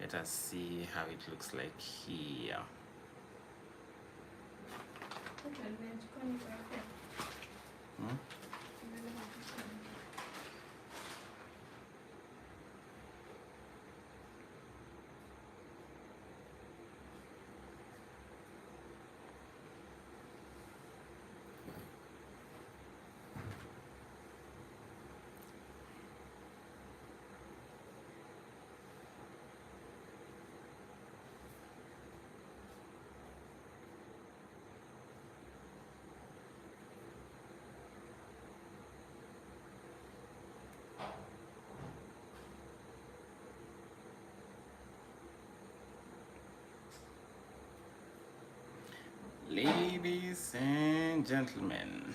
Let us see how it looks like here. Ladies and gentlemen,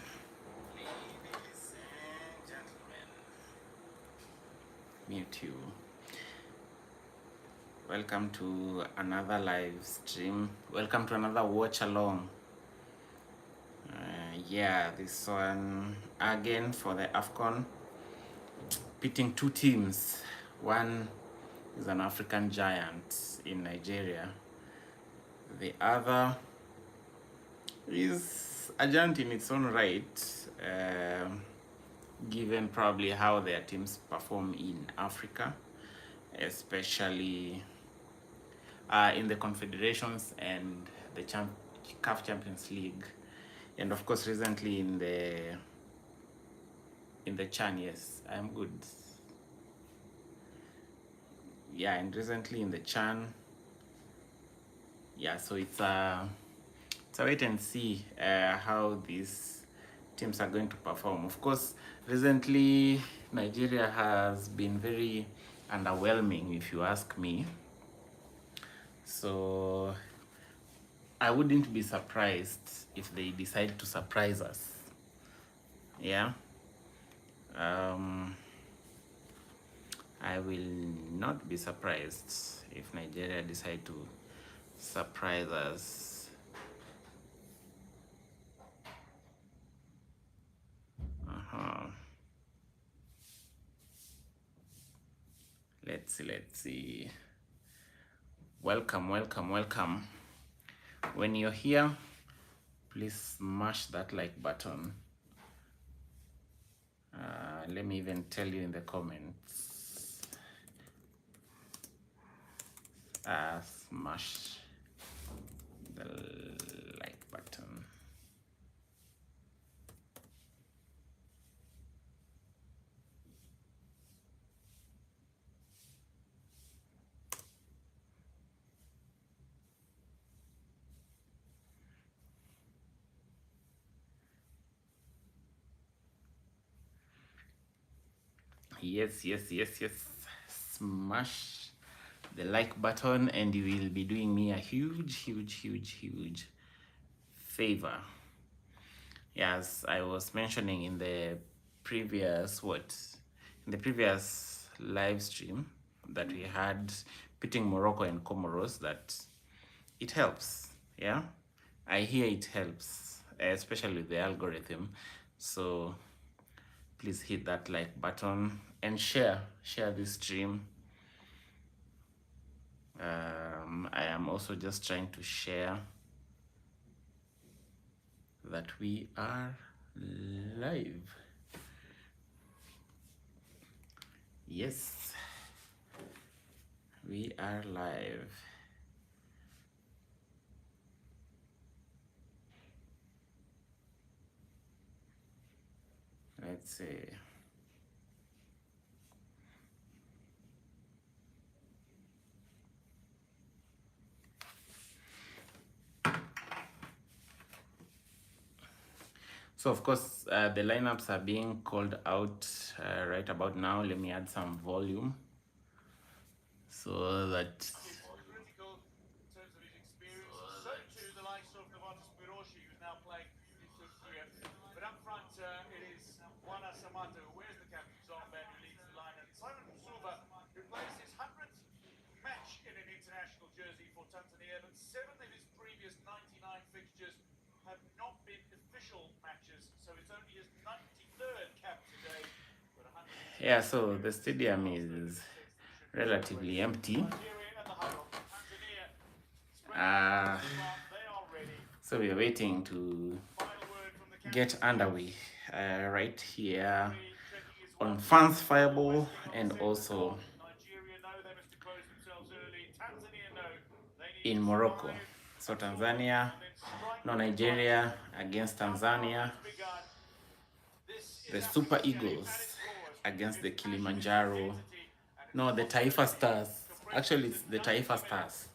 mute you. Welcome to another live stream. Welcome to another watch along. Yeah, this one again for the AFCON, pitting two teams. One is an African giant in Nigeria. The other is a giant in its own right, given probably how their teams perform in Africa, especially in the Confederations and the CAF Champions League, and of course recently in the CHAN. Yes, I am good. Yeah, and recently in the CHAN. Yeah, so it's a wait and see how these teams are going to perform. Of course, recently Nigeria has been very underwhelming, if you ask me. So I wouldn't be surprised if they decide to surprise us. Yeah. I will not be surprised if Nigeria decide to surprise us. Let's see. Welcome. When you're here, please smash that like button. Let me even tell you in the comments. Smash the like button. Yes. Smash the like button and you will be doing me a huge favor. As I was mentioning in the previous live stream that we had pitting Morocco and Comoros, that it helps. Yeah, I hear it helps, especially with the algorithm. So please hit that like button and share this stream. I am also just trying to share that we are live. Yes, we are live. Let's see. So of course, the lineups are being called out right about now. Let me add some volume so that who plays his 100th match in an international jersey for Tanzania, but 7 of his previous 99 fixtures have not been official matches, so it's only his 93rd cap today. Yeah, so the stadium is relatively empty. So we are waiting to get underway right here on Fans Fireball and also in Morocco. So Tanzania, no, Nigeria against Tanzania, the Super Eagles against the Kilimanjaro, no, the Taifa Stars. Actually, it's the Taifa Stars.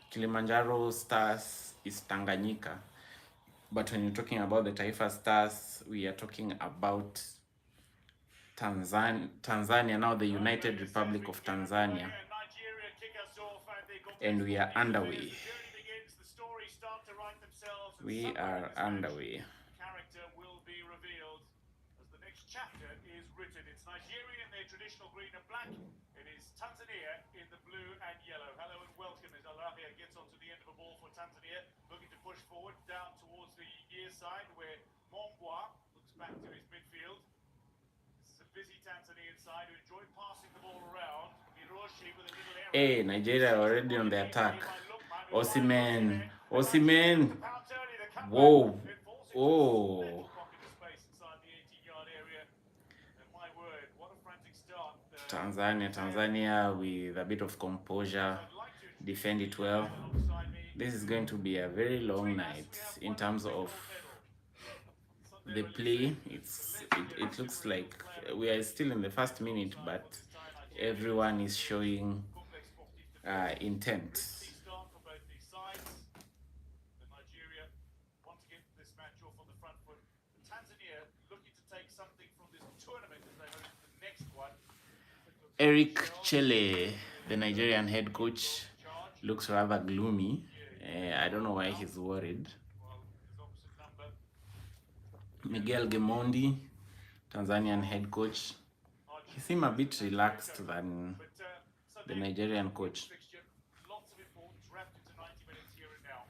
Kilimanjaro Stars is Tanganyika. But when you're talking about the Taifa Stars, we are talking about Tanzania, now the United Republic of Tanzania. And we are underway. We are underway. Character will be revealed as the next chapter is written. It's Nigeria in their traditional green and black. It is Tanzania in the blue and yellow. Hello and welcome as Alahia gets onto the end of a ball for Tanzania, looking to push forward down towards the near side where Mongwa looks back to his midfield. This is a busy Tanzanian side who enjoy passing the ball around. Hiroshi with a little area. Hey, Nigeria already on the attack. Osimhen. Whoa. Oh. Tanzania with a bit of composure, defend it well. This is going to be a very long night in terms of the play. It looks like we are still in the first minute, but everyone is showing intent. Eric Chelle, the Nigerian head coach, looks rather gloomy. I don't know why he's worried. Miguel Gemondi, Tanzanian head coach, he seemed a bit relaxed than the Nigerian coach. Lots of importance wrapped into 90 minutes here and now.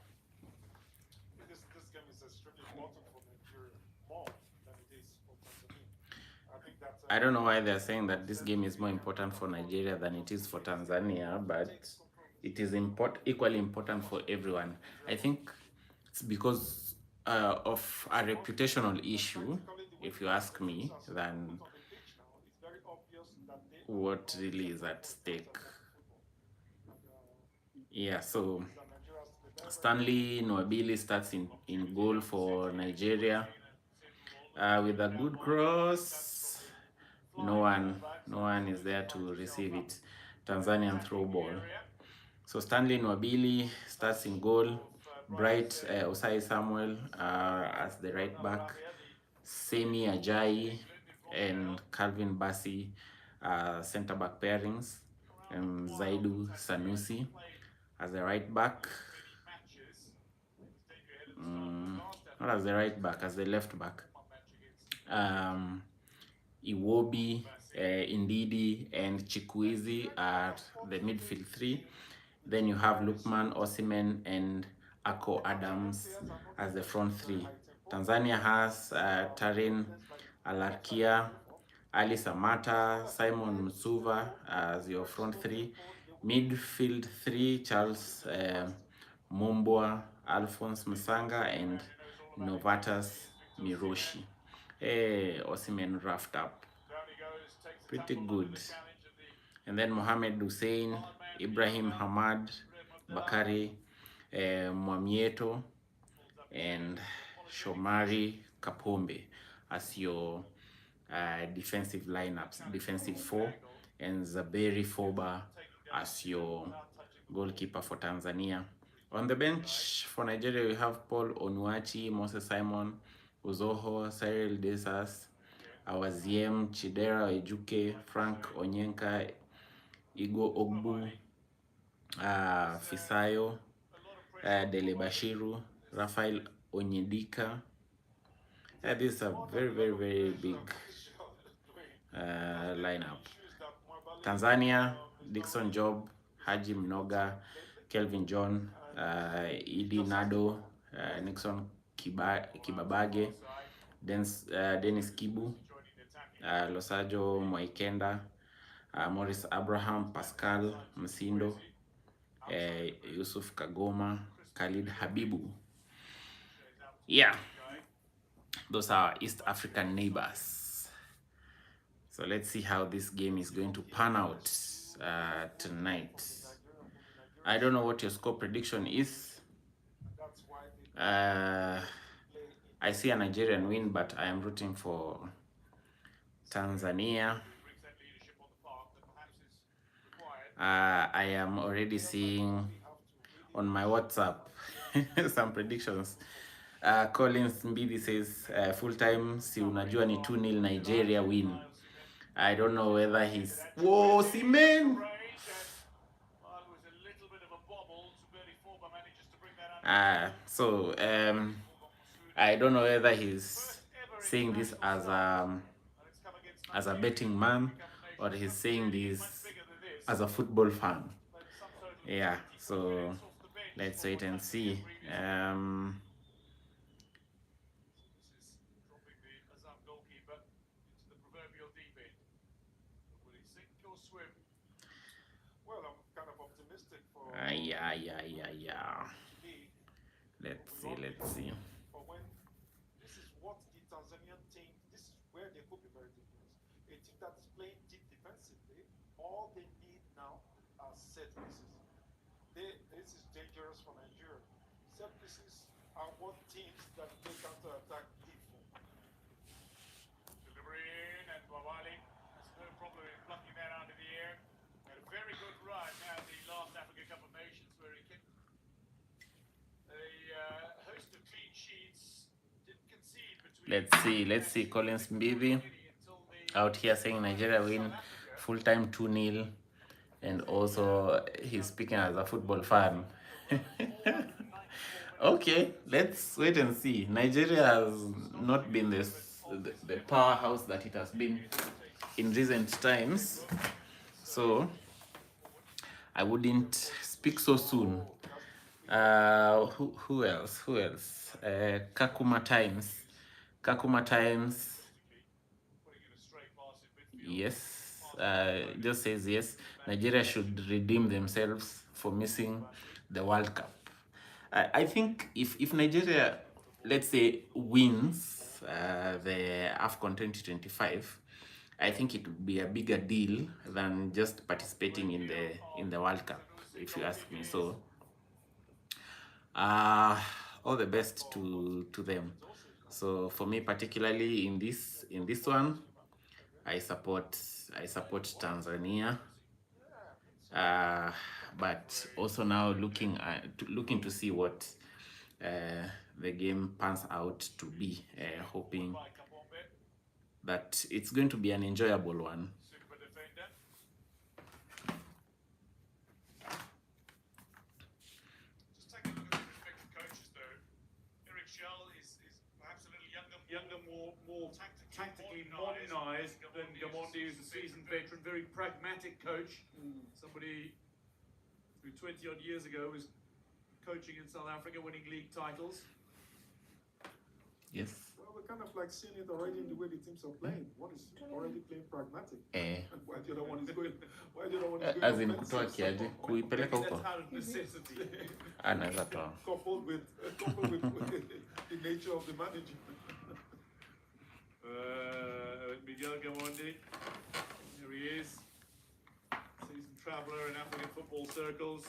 This game is extremely important for Nigeria, more than it is for Tanzania. I think that's I don't know why they're saying that this game is more important for Nigeria than it is for Tanzania, but it is equally important for everyone. I think it's because of a reputational issue, if you ask me, than what really is at stake. Yeah, so Stanley Nwabili starts in goal for Nigeria with a good cross. No one is there to receive it. Tanzanian throw ball. So Stanley Nwabili starts in goal. Bright Osai Samuel as the right back. Semi Ajayi and Calvin Bassi center back pairings. And Zaidu Sanusi as the right back. Not as the right back, as the left back. Iwobi, Indidi, and Chikwizi are the midfield three. Then you have Lukman, Osimhen, and Ako Adams as the front three. Tanzania has Tarin Alarkia, Ali Samata, Simon Msuva as your front three. Midfield three, Charles Mumbwa, Alphonse Msanga, and Novatus Miroshi. Hey, Osimhen roughed up. Pretty good. And then Mohamed Hussein, Ibrahim Hamad, Bakari Mwamieto, and Shomari Kapombe as your defensive lineups, defensive four, and Zaberi Foba as your goalkeeper for Tanzania. On the bench for Nigeria, we have Paul Onuachi, Moses Simon, Uzoho, Cyril Desas, Awaziem, Chidera Ejuke, Frank Onyenka, Igo Ogbu, Fisayo, Dele Bashiru, Rafael Onyedika. This is a very big lineup. Tanzania, Dickson Job, Haji Mnoga, Kelvin John, Idi Nado, Nixon Kibabage, Dennis Kibu, Losajo Mwaikenda, Morris Abraham, Pascal Msindo, Yusuf Kagoma, Khalid Habibu. Yeah, those are East African neighbors. So let's see how this game is going to pan out tonight. I don't know what your score prediction is. I see a Nigerian win, but I am rooting for Tanzania. I am already seeing on my WhatsApp some predictions. Collins Mbidi says full time si unajua ni 2-0 Nigeria win. I don't know whether he's whoa Simen. So I don't know whether he's saying this as a betting man or he's saying this as a football fan. Yeah, so let's wait and see. Well, I'm kind of optimistic for. Yeah. Let's see. For when this is what the Tanzanian team, this is where they could be very dangerous. A team that is playing deep defensively, all they need now are set pieces. This is dangerous for Nigeria. Set pieces are what teams that play counter-attack deep for. Delivery in, and Wawali has no problem in plucking that out of the air. Had a very good run now the last Africa Cup of Nations where he kicked a host of clean sheets, didn't concede between. Let's see Collins Mbidi out here saying Nigeria win full time 2-0, and also he's speaking as a football fan. Okay, let's wait and see. Nigeria has not been the powerhouse that it has been in recent times, so I wouldn't speak so soon. Who else? Kakuma Times. Yes, just says yes. Nigeria should redeem themselves for missing the World Cup. I think if Nigeria, let's say, wins the AFCON 2025, I think it would be a bigger deal than just participating in the World Cup, if you ask me. So all the best to them. So for me, particularly in this one, I support Tanzania. But also now looking to see what the game pans out to be, hoping that it's going to be an enjoyable one. Just take a look at the respective coaches, though. Eric Schell is perhaps a little younger, more tactically modernised than Gamondi, who's a seasoned veteran, very pragmatic coach. Somebody who 20 odd years ago was coaching in South Africa, winning league titles. Yes. Well, we're kind of like seeing it already in the way the teams are playing. One is already playing pragmatic. Why the other one is going? Why the other one is going? As in kutoa kiaje kuipeleka huko. That's out of necessity. Anaweza toa. Coupled with the nature of the manager. Miguel Gamondi, here he is, seasoned traveller in African football circles.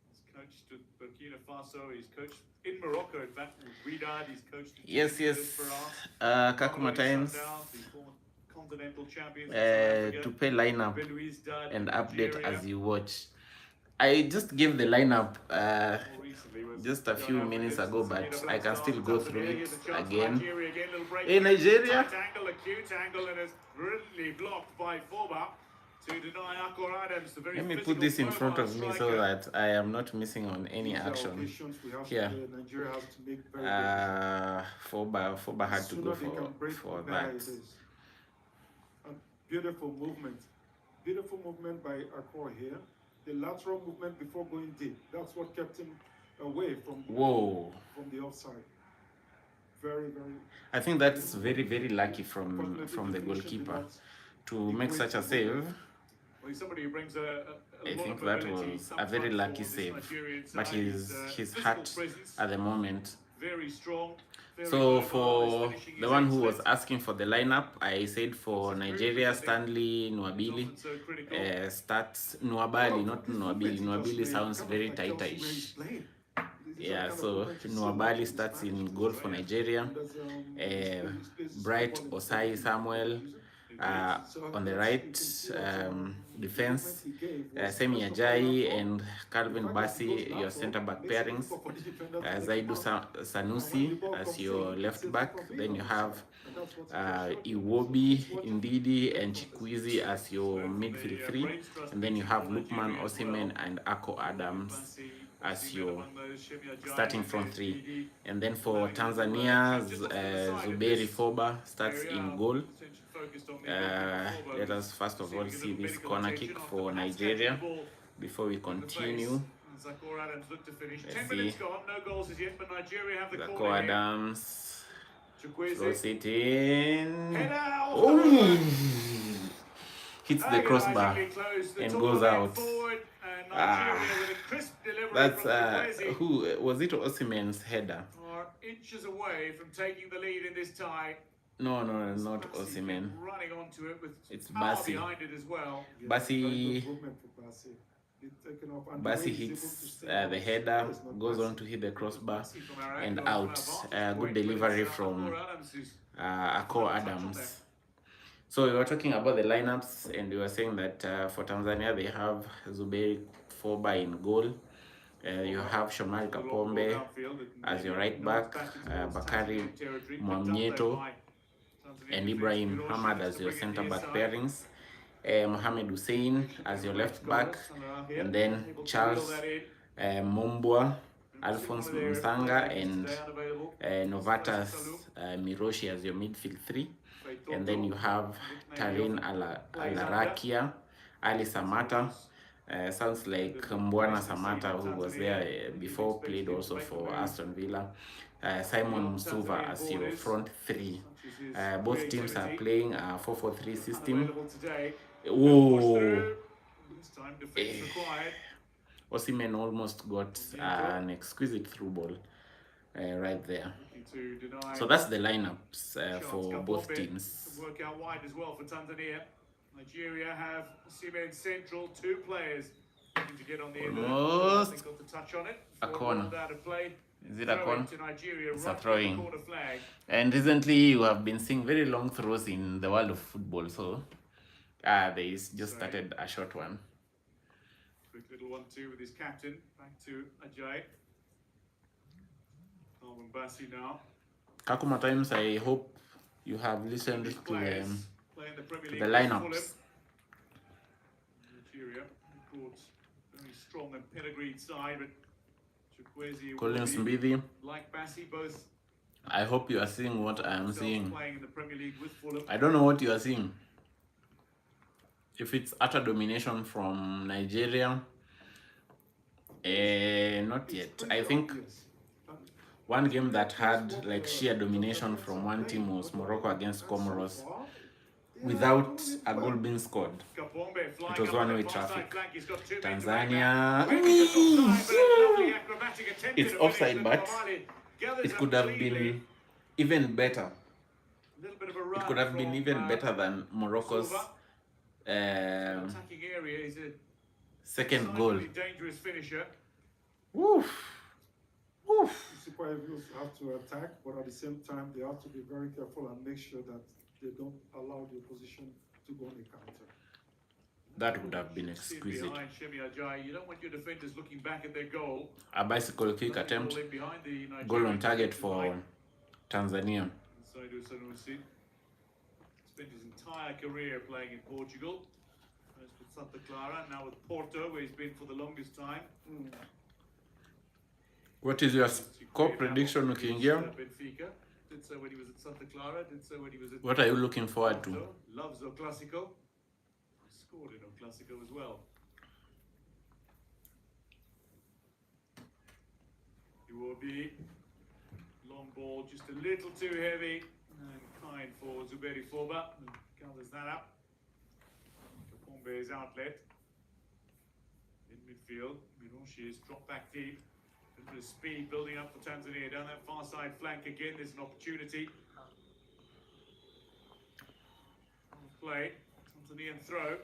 He's coached at Burkina Faso, he's coached in Morocco, in fact, with Riyadh, he's coached in Yes. Kakuma Times. Continental champions To pay lineup and update as you watch. I just gave the lineup just a few minutes ago, but I can still go through it again. In Nigeria, angle, a cute angle, and is brilliantly blocked by Foba to deny Akor Adams. The very let me put this in front of me so that I am not missing on any action. Here, Foba had to go for that. Beautiful movement by Akor here. The lateral movement before going deep. That's what kept him away from the offside. Very. I think that's very lucky from the goalkeeper to make such a save. Well, he's somebody who brings a I lot think of that ability was up a very front lucky for this save, Nigerian but side. he's Physical hurt presence, at the moment. very strong, very So mobile. His for finishing the is one who was excellent. asking for the lineup, I said for Nigeria, Stanley Nwabili. Often so critical. Starts Nwabali, not Nwabili. Nwabili sounds very tightish. Yeah, so Nwabali starts in goal for Nigeria. Bright Osai Samuel on the right defense. Semi Ajayi and Calvin Bassi, your center back pairings. Zaidu Sanusi as your left back. Then you have Iwobi, Ndidi, and Chikwizi as your midfield three. And then you have Lukman, Osimhen, and Ako Adams as your starting front three. And then for Tanzania, Zuberi Foba starts in goal. Let us first of all see this corner kick for Nigeria before we continue. Let's see. Zako Adams throws it in. Oh! Hits the crossbar and goes out. That's who was it? Osimhen's header. Inches away from taking the lead in this tie. No, not Osimhen. Running onto it with it's Bassi. behind it as well. Bassi hits the header, goes on to hit the crossbar and out. Good delivery from Ako Adams. So we were talking about the lineups, and we were saying that for Tanzania they have Zuberi Foba in goal. You have Shomari Kapombe as your right back, Bakari Mwamnyeto and Ibrahim Hamad as your center back pairings, Mohamed Hussein as your left back, and then Charles Mombwa, Alphonse Msanga, and Novatas Miroshi as your midfield three. And then you have Tarin Alarakia, Ali Samata. Sounds like Mbwana Samata, who was there before, played also for Aston Villa. Simon Msuva as your front three. Both teams are playing a 4-4-3 system. Oh, Osimhen almost got an exquisite through ball right there. So that's the lineups for both teams. Work out wide as well for Tanzania. Nigeria have Osimhen central, two players to get on the end of it. Got the touch on it. A corner. Is it a corner? It's a throwing. And recently you have been seeing very long throws in the world of football, so they just started a short one. Quick little 1-2 with his captain. Back to Ajayi. Calvin Bassi now. Kakuma times, I hope you have listened to the lineups. Nigeria, very strong and pedigreed side, but Collins Mbidi, like Bassi, both. I hope you are seeing what I am seeing. Playing in the Premier League with Fulham. I don't know what you are seeing. If it's utter domination from Nigeria, not yet. I think one game that had like sheer domination from one team was Morocco against Comoros, without a goal being scored. It was one-way traffic. Tanzania, it's offside, but it could have been even better. It could have been even better than Morocco's second goal. Woof. Super Eagles have to attack, but at the same time, they have to be very careful and make sure that they don't allow the opposition to go on a counter. That would have been exquisite. You don't want your defenders looking back at their goal. A bicycle kick attempt, goal on target for Tanzania. Spent his entire career playing in Portugal. First with Santa Clara, now with Porto, where he's been for the longest time. What is your score prediction looking here? Benfica. Did so when he was at Santa Clara, did so when he was at What are you looking forward to? Loves El Clasico. Scored in El Clasico as well. It will be long ball, just a little too heavy and kind for Zuberi Foba. Gathers that up. his outlet. In midfield, Miroshi has dropped back deep. A bit of speed building up for Tanzania. Down that far side flank again, there's an opportunity. Play, Tanzanian throw.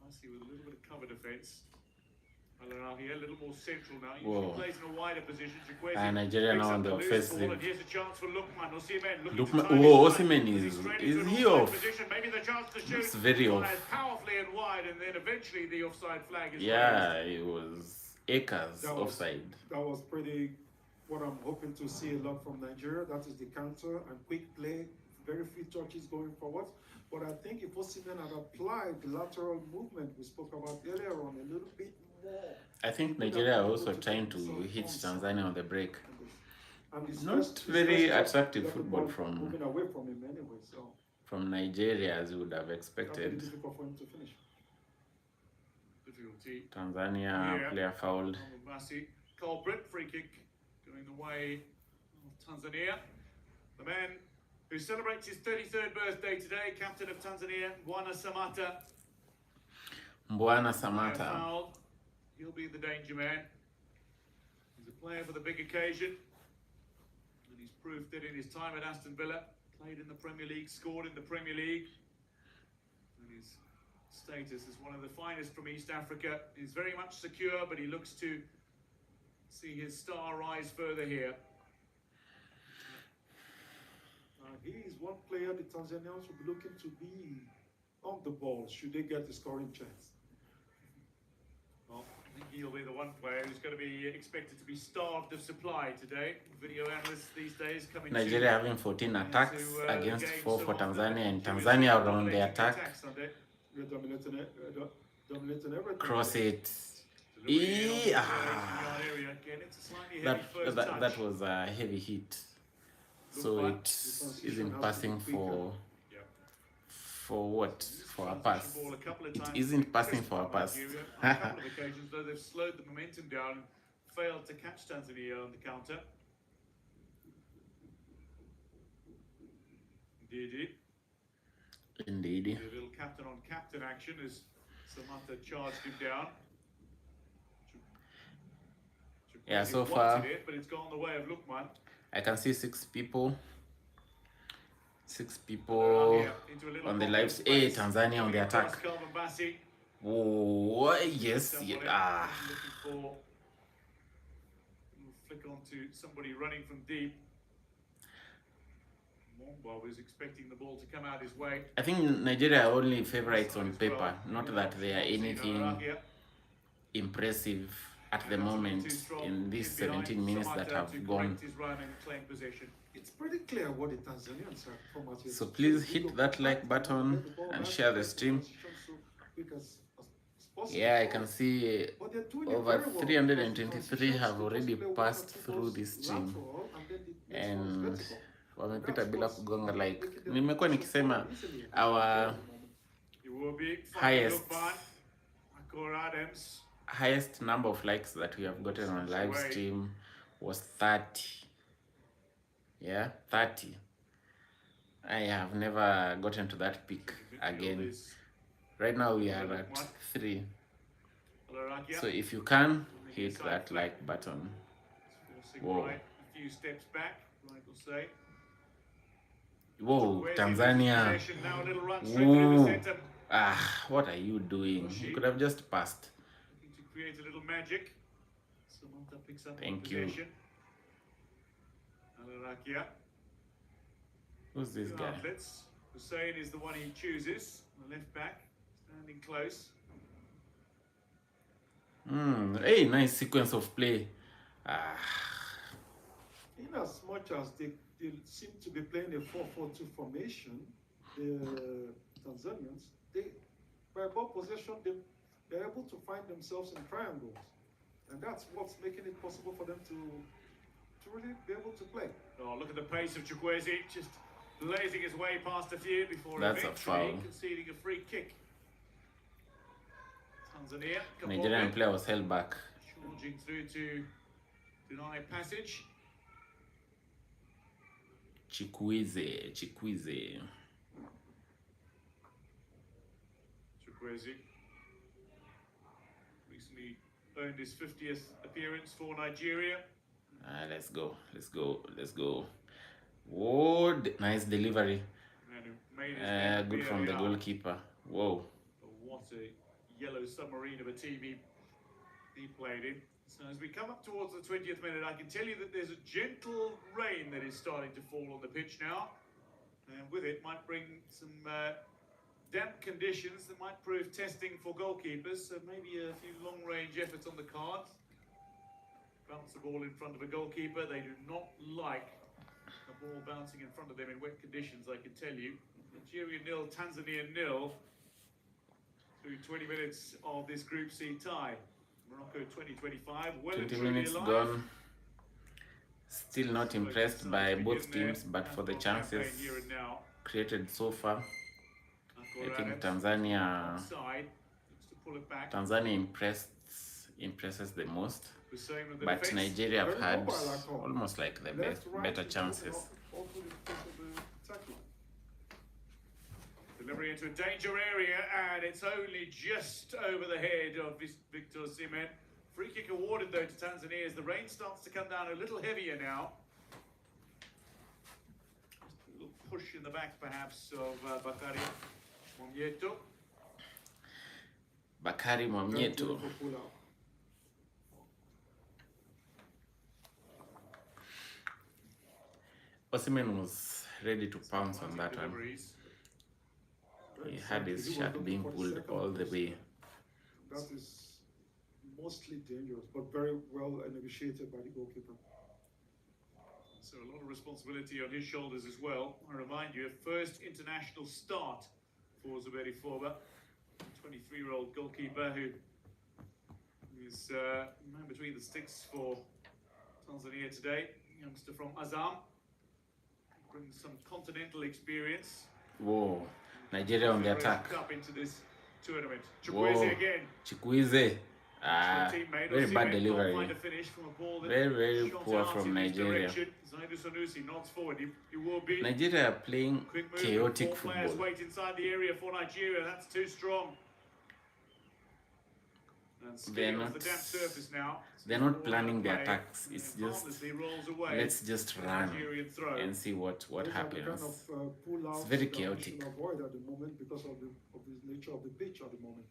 Nicely with a little bit of cover defence. Here, a little more central now. Usually plays in a wider position. Nigeria now on the offensive. And here's a chance for Lukman. Osimhen is he off? Maybe the chance to shoot. It's very off. Powerfully and wide, and then eventually the offside flag is raised. It was acres offside. That was pretty. What I'm hoping to see a lot from Nigeria. That is the counter and quick play. Very few touches going forward. But I think if Osimhen had applied the lateral movement we spoke about earlier on a little bit more. I think Nigeria are also trying to hit Tanzania on the break. Not very attractive football from moving away from him anyway, so from Nigeria as you would have expected. Difficult for him to finish. Tanzania player fouled. Culprit, free kick going the way of Tanzania. The man who celebrates his 33rd birthday today, captain of Tanzania, Mbwana Samata. He'll be the danger man. He's a player for the big occasion. And he's proved that in his time at Aston Villa, played in the Premier League, scored in the Premier League. And his status as one of the finest from East Africa is very much secure, but he looks to see his star rise further here. He is one player the Tanzanians will be looking to be on the ball should they get the scoring chance. Well, I think he'll be the one player who's going to be expected to be starved of supply today. Video analysts these days coming Nigeria having 14 attacks against 4 for Tanzania, and Tanzania are on the attack. Cross it. That was a heavy hit. So it isn't passing for what? For a pass. It isn't passing for a pass. On a couple of occasions, though, they've slowed the momentum down and failed to catch Tanzania on the counter. Indeed. A little captain on captain action as Samata charged him down. Yeah, so far but it's gone the way of Lukman. I can see 6 people. 6 people on the lives. Hey, Tanzania on the attack. Oh, yes. Flick on to somebody running from deep. Momba was expecting the ball to come out his way. I think Nigeria are only favorites on paper, not that they are anything impressive at the moment in these 17 minutes that have gone. It's pretty clear what the Tanzanians are. So please hit that like button and share the stream. Yeah, I can see over 323 have already passed through this stream, and wamepita bila kugonga like. Nimekuwa nikisema our highest number of likes that we have gotten on live stream was 30. Yeah, 30. I have never gotten to that peak again. Right now we are at 3. So if you can, hit that like button. Whoa. A few steps back, Michael say. Whoa, Tanzania. Whoa. What are you doing? You could have just passed. To create a little magic. Thank you. Who's this guy? Hussein is the one he chooses. The left back, standing close. Hey, nice sequence of play. In as much as they seem to be playing a 4-4-2 formation, the Tanzanians, by ball possession, they're able to find themselves in triangles. And that's what's making it possible for them to really be able to play. Oh, look at the pace of Chukwueze, just blazing his way past a few before that's a foul. Conceding a free kick. Tanzania. Nigerian player was held back. Charging through to deny passage. Chukwueze. Chikwueze recently earned his 50th appearance for Nigeria. Let's go. Whoa, nice delivery. And who made his name Good from the Villarreal. goalkeeper. Whoa. What a yellow submarine of a team he played in. So as we come up towards the 20th minute, I can tell you that there's a gentle rain that is starting to fall on the pitch now. And with it might bring some damp conditions that might prove testing for goalkeepers. So maybe a few long-range efforts on the cards. Bounce the ball in front of a goalkeeper. They do not like a ball bouncing in front of them in wet conditions, I can tell you. Nigeria 0, Tanzania 0. Through 20 minutes of this Group C tie. Morocco 2025, well 20 and truly minutes alive. gone. Still not impressed by both teams, but for the chances here and now. created so far, I think Offside. Looks to pull it back. Tanzania impresses the most, The same with the but defense. Nigeria have Very had mobile at all. almost like the Left, right, better and chances. all through the course of the tackle. Delivery into a danger area, and it's only just over the head of Victor Osimhen. Free kick awarded though to Tanzania as the rain starts to come down a little heavier now. Just a little push in the back perhaps of Bakari Mwamyeto. Bakari Very Mwamyeto. beautiful pull-out. Osimhen was ready to pounce on that one. Deliveries. He had his shot being pulled all the way. That is mostly dangerous, but very well negotiated by the goalkeeper. So a lot of responsibility on his shoulders as well. I remind you, a first international start for Zuberi Foba, 23-year-old goalkeeper who is man between the sticks for Tanzania today. Youngster from Azam, brings some continental experience. Whoa, Nigeria on the attack. Up into this tournament. Whoa, Chikwueze again. Chikwueze. Teammate Very bad Osimhen can't delivery. find a finish from a ball that Very shot poor out from in his Nigeria. direction. Zaidu Sanusi nods forward. He will be. Nigeria are playing Quick movement, chaotic four players football. wait inside the area for Nigeria. That's too strong. And skidding off the damp surface now. They're not planning their attacks. It's just Harmlessly rolls away. let's just run Nigerian throw. and see what Those are the happens. kind of pull-outs It's very that we should chaotic. avoid at the moment because of the nature of the pitch at the moment.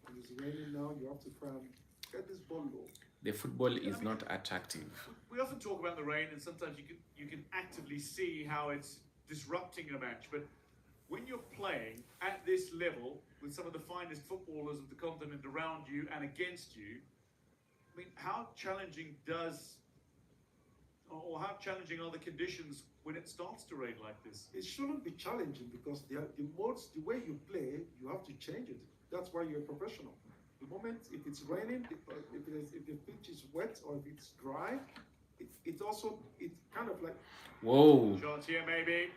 When it's raining now, you have to try and get this ball low. The football is not attractive. We often talk about the rain, and sometimes you can actively see how it's disrupting a match. But when you're playing at this level with some of the finest footballers of the continent around you and against you, I mean, how challenging are the conditions when it starts to rain like this? It shouldn't be challenging because the way you play, you have to change it. That's why you're a professional. The moment if it's raining, if the pitch is wet or if it's dry, it's kind of like. Whoa, Shots here maybe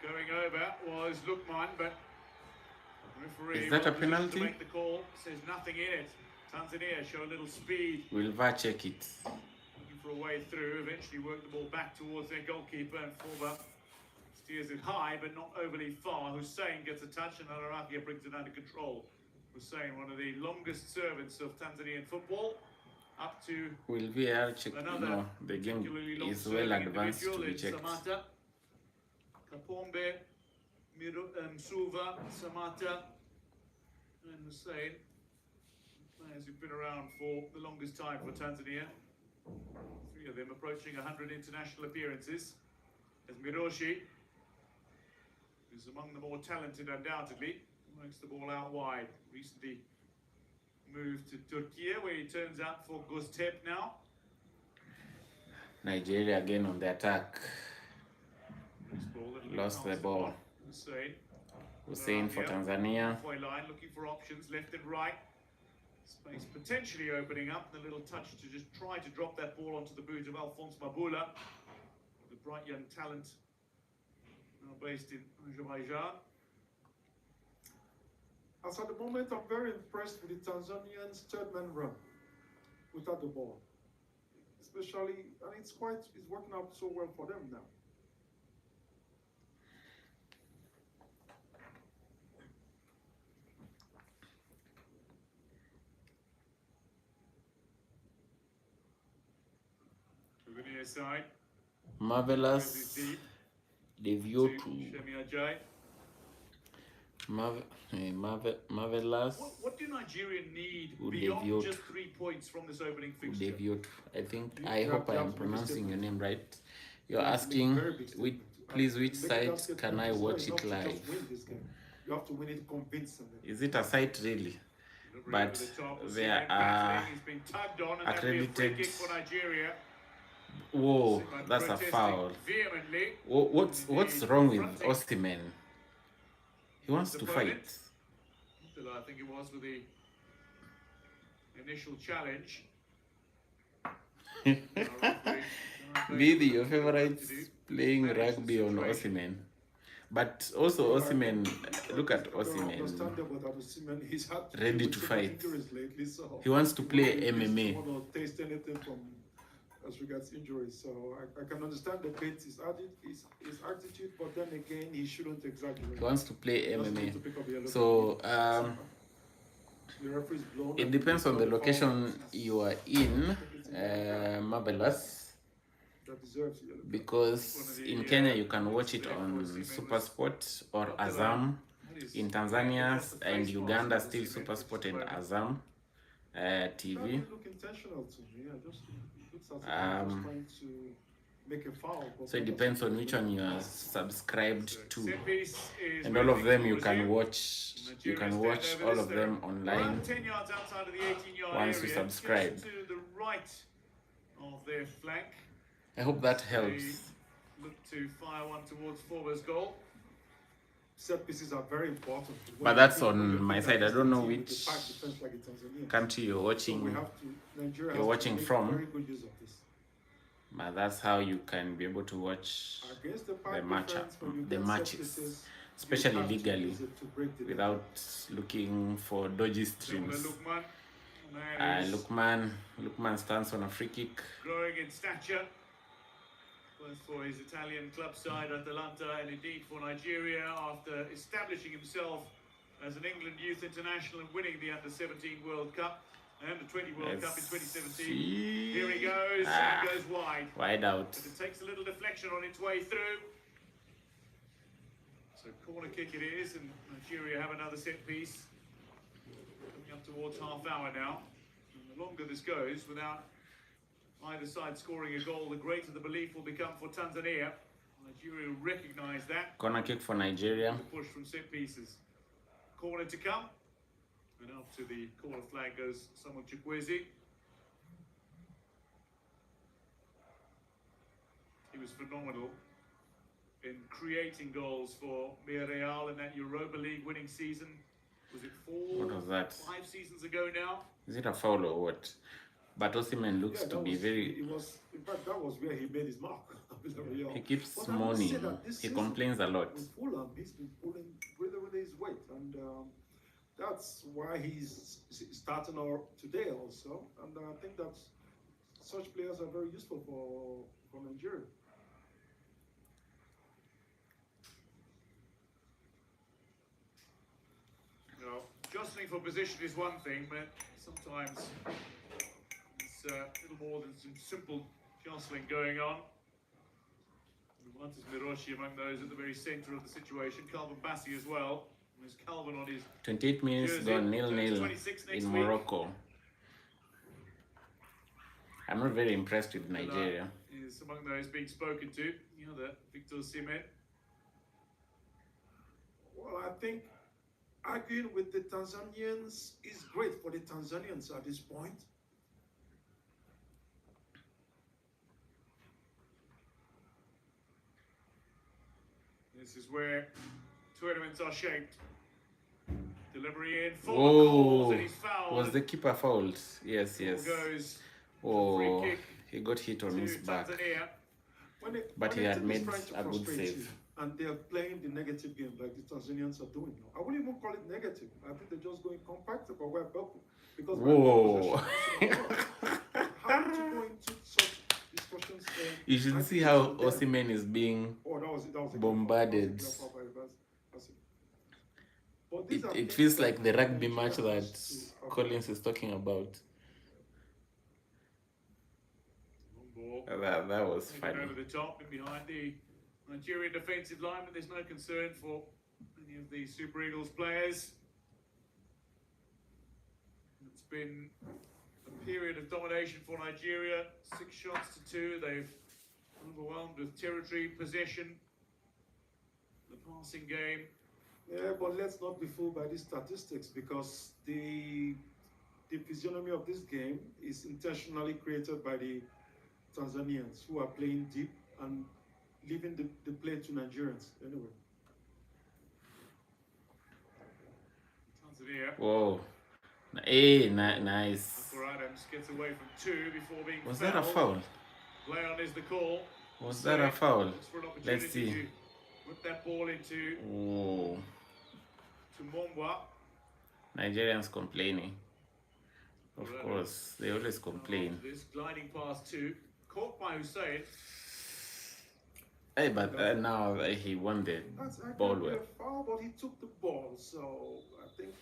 going over was Lukman, but referee Is that a well positioned penalty? to make the call, says nothing in it. Tanzania show a little speed, will VAR check it? looking for a way through, eventually work the ball back towards their goalkeeper, and Forba steers it high but not overly far. Hussein gets a touch and Ararakia brings it under control. Hussein, one of the longest servants of Tanzanian football, up to Will VAR check? another No, the game particularly long is well serving advanced to individual be in checked. Samata, Kapombe, Suva, Samata, and Hussein. Players who've been around for the longest time for Tanzania. Three of them approaching 100 international appearances. As Miroshi, who's among the more talented undoubtedly, works the ball out wide. Recently moved to Turkey, where he turns out for Göztepe now. Nigeria again on the attack. Loose ball, little bit Lost the past ball. Hussein. Hussein for Tanzania. Halfway line, looking for options left and right. Space potentially opening up, and a little touch to just try to drop that ball onto the boot of Alphonse Mabula, the bright young talent now based in Azerbaijan. As at the moment, I'm very impressed with the Tanzanians' third-man run without the ball. Especially, and it's working out so well for them now. Tanzania side. Marvelous. Deep Devio to to Shemi Ajayi. Marvelous. What do Nigeria need Who beyond deviate. just 3 points from this opening fixture? Devio to. I think You I have- hope you I have am to make a pronouncing your statement. name right. You're You have to make a asking very big which statement. please And which make a site basket can point. I It's not watch enough it to live? just win this game. You have to win it convincingly. Is it a site really? Delivery But over the top. there Osimhen are battling. He's been tugged on, and that'll be a free accredited. kick for Nigeria. Whoa, Osimhen that's a protesting foul. vehemently. What's wrong with Confronting Osimhen? He wants his to opponent. fight. Until I think it was with the initial challenge. Maybe your favorites playing rugby on Osimhen. But also Osimhen, look at Osimhen, Understandable that Osimhen, he's had ready deal to with fight. injuries lately, so He wants to play he MMA. doesn't want to taste anything from as regards injuries. So I can understand the bit, his attitude, but then again, he shouldn't exaggerate. He wants to play He doesn't need to MMA. pick up a yellow So card. The referee's blown it and depends on the it's not a foul. location you are in, Marvelous. That deserves a yellow card. Because in Kenya you can watch it on Supersport or Azam. In Tanzania and Uganda, still Supersport and Azam That TV. didn't look intentional to me. It looks as if I'm just trying to make a foul. So it depends on which one you are subscribed to, Set piece is and all of them you towards can you. watch. You can Nigeria watch stand over all this. of them They're online. around 10 yards outside of the 18-yard Once you area, subscribe. just to the right of their flank. I hope that They helps. look to fire one towards Forber's goal. Set pieces are very important. But that's on my side. I don't know which country country you're watching. You're watching from. Very good use of this. But that's how you can be able to watch Against the the match, the matches, especially legally, without looking for dodgy streams. Lukman stands on a free kick. Growing in stature, both for his Italian club side Atalanta and indeed for Nigeria after establishing himself as an England youth international and winning the Under-17 World Cup and the 20 World Cup in 2017. Here he goes, and goes wide. Wide out. But it takes a little deflection on its way through. So corner kick it is, and Nigeria have another set piece. Coming up towards half hour now. And the longer this goes, without either side scoring a goal, the greater the belief will become for Tanzania. Nigeria will recognise that. Corner kick for Nigeria. The push from set pieces. Corner to come. And up to the corner flag goes Samuel Chukwueze. He was phenomenal in creating goals for Villarreal in that Europa League winning season. Was it What was that? 5 seasons ago now? Is it a foul or what? But Osimhen looks to be very. It was, in fact, that was where he made his mark. He keeps But I must say moaning. that this He season, complains a lot. With Fulham, he's been pulling with his weight, and that's why he's starting out today also. And I think that such players are very useful for Nigeria. No, jostling for position is one thing, but sometimes it's a little more than some simple jostling going on. Once is Miroshi among those at the very centre of the situation. Calvin Bassey as well. And there's Calvin on his 28 minutes jersey. gone, 0-0 26 next in week. Morocco. I'm not very impressed with Nigeria. Is among those being spoken to. You know that Victor Osimhen. Well, I think arguing with the Tanzanians is great for the Tanzanians at this point. This is where tournaments are shaped. Delivery in, full Oh, and he's fouled. was the keeper fouled? Yes, yes. Goes Oh, free kick he got hit on to his back. Tanzania. But he had made a good frustrate save. you, and they're playing the negative game like the Tanzanians are doing now. I wouldn't even call it negative. I think they're just going compact, but we're built because we're Whoa. how would you go into such discussions? You should see how Osimhen is being that was a bombarded. good foul by Bassey. But these are It things feels that like the rugby Nigeria match that has to avoid. Collins is talking about. Long ball. That was Taken funny. over the top and behind the Nigerian defensive line, but there's no concern for any of the Super Eagles players. It's been a period of domination for Nigeria. 6 shots to 2. They've overwhelmed with territory, possession, the passing game. Yeah, but let's not be fooled by these statistics, because the physiognomy of this game is intentionally created by the Tanzanians, who are playing deep and leaving the play to Nigerians. Anyway. Tanzania. Whoa. Hey, nice. Uncle Adams gets away from 2 before being Was fouled. that a foul? Play on is the call. Was that a foul? Looks for an opportunity Let's see. to put that ball into Oh, to Mombwa. Nigerians complaining. Of course, they always complain. This gliding past 2, caught by Hussein. Hey, but now he won the ball well. A foul, but he took the ball, so I think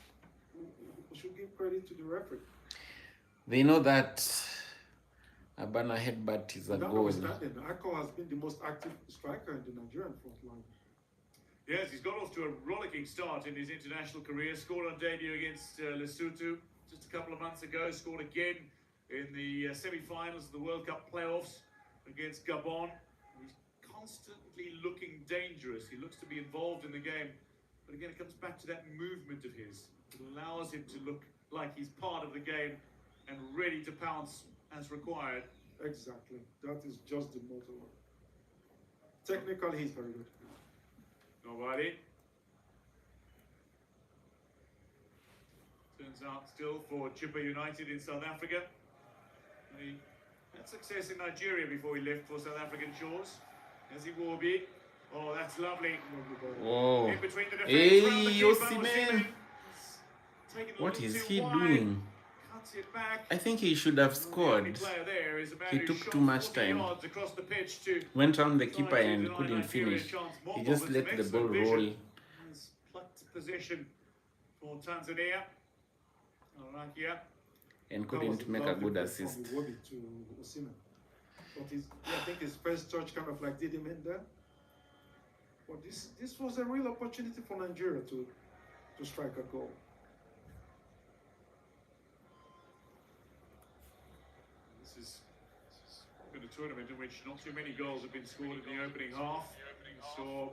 we should give credit to the referee. They know that Abana headbutt is a goal. Akko has been the most active striker in the Nigerian front line. Yes, he's got off to a rollicking start in his international career. Scored on debut against Lesotho just a couple of months ago. Scored again in the semi-finals of the World Cup playoffs against Gabon. He's constantly looking dangerous. He looks to be involved in the game. But again, it comes back to that movement of his. It allows him to look like he's part of the game and ready to pounce as required. Exactly. That is just the motto. Technically, he's very good. Nobody. Turns out still for Chippa United in South Africa. He had success in Nigeria before he left for South African shores. As he will be. Oh, that's lovely. Whoa. In between the defense, Hey, round the keeper, Osimhen. taken a What little is too he wide, doing? cuts it back. I think he should have The only scored. player there is a man He who took shot too much 40 time. yards across the pitch to Went round the try keeper to and deny couldn't Nigeria a finish. chance. He Mombwa just with let some the ball excellent vision. roll. Has plucked position for Tanzania. Arakia. And couldn't make a good assist. From Iwobi to Osimhen. But I think his first touch kind of like did him in there. But this was a real opportunity for Nigeria to strike a goal. This has been a tournament in which not too many goals have been scored in the opening half. We saw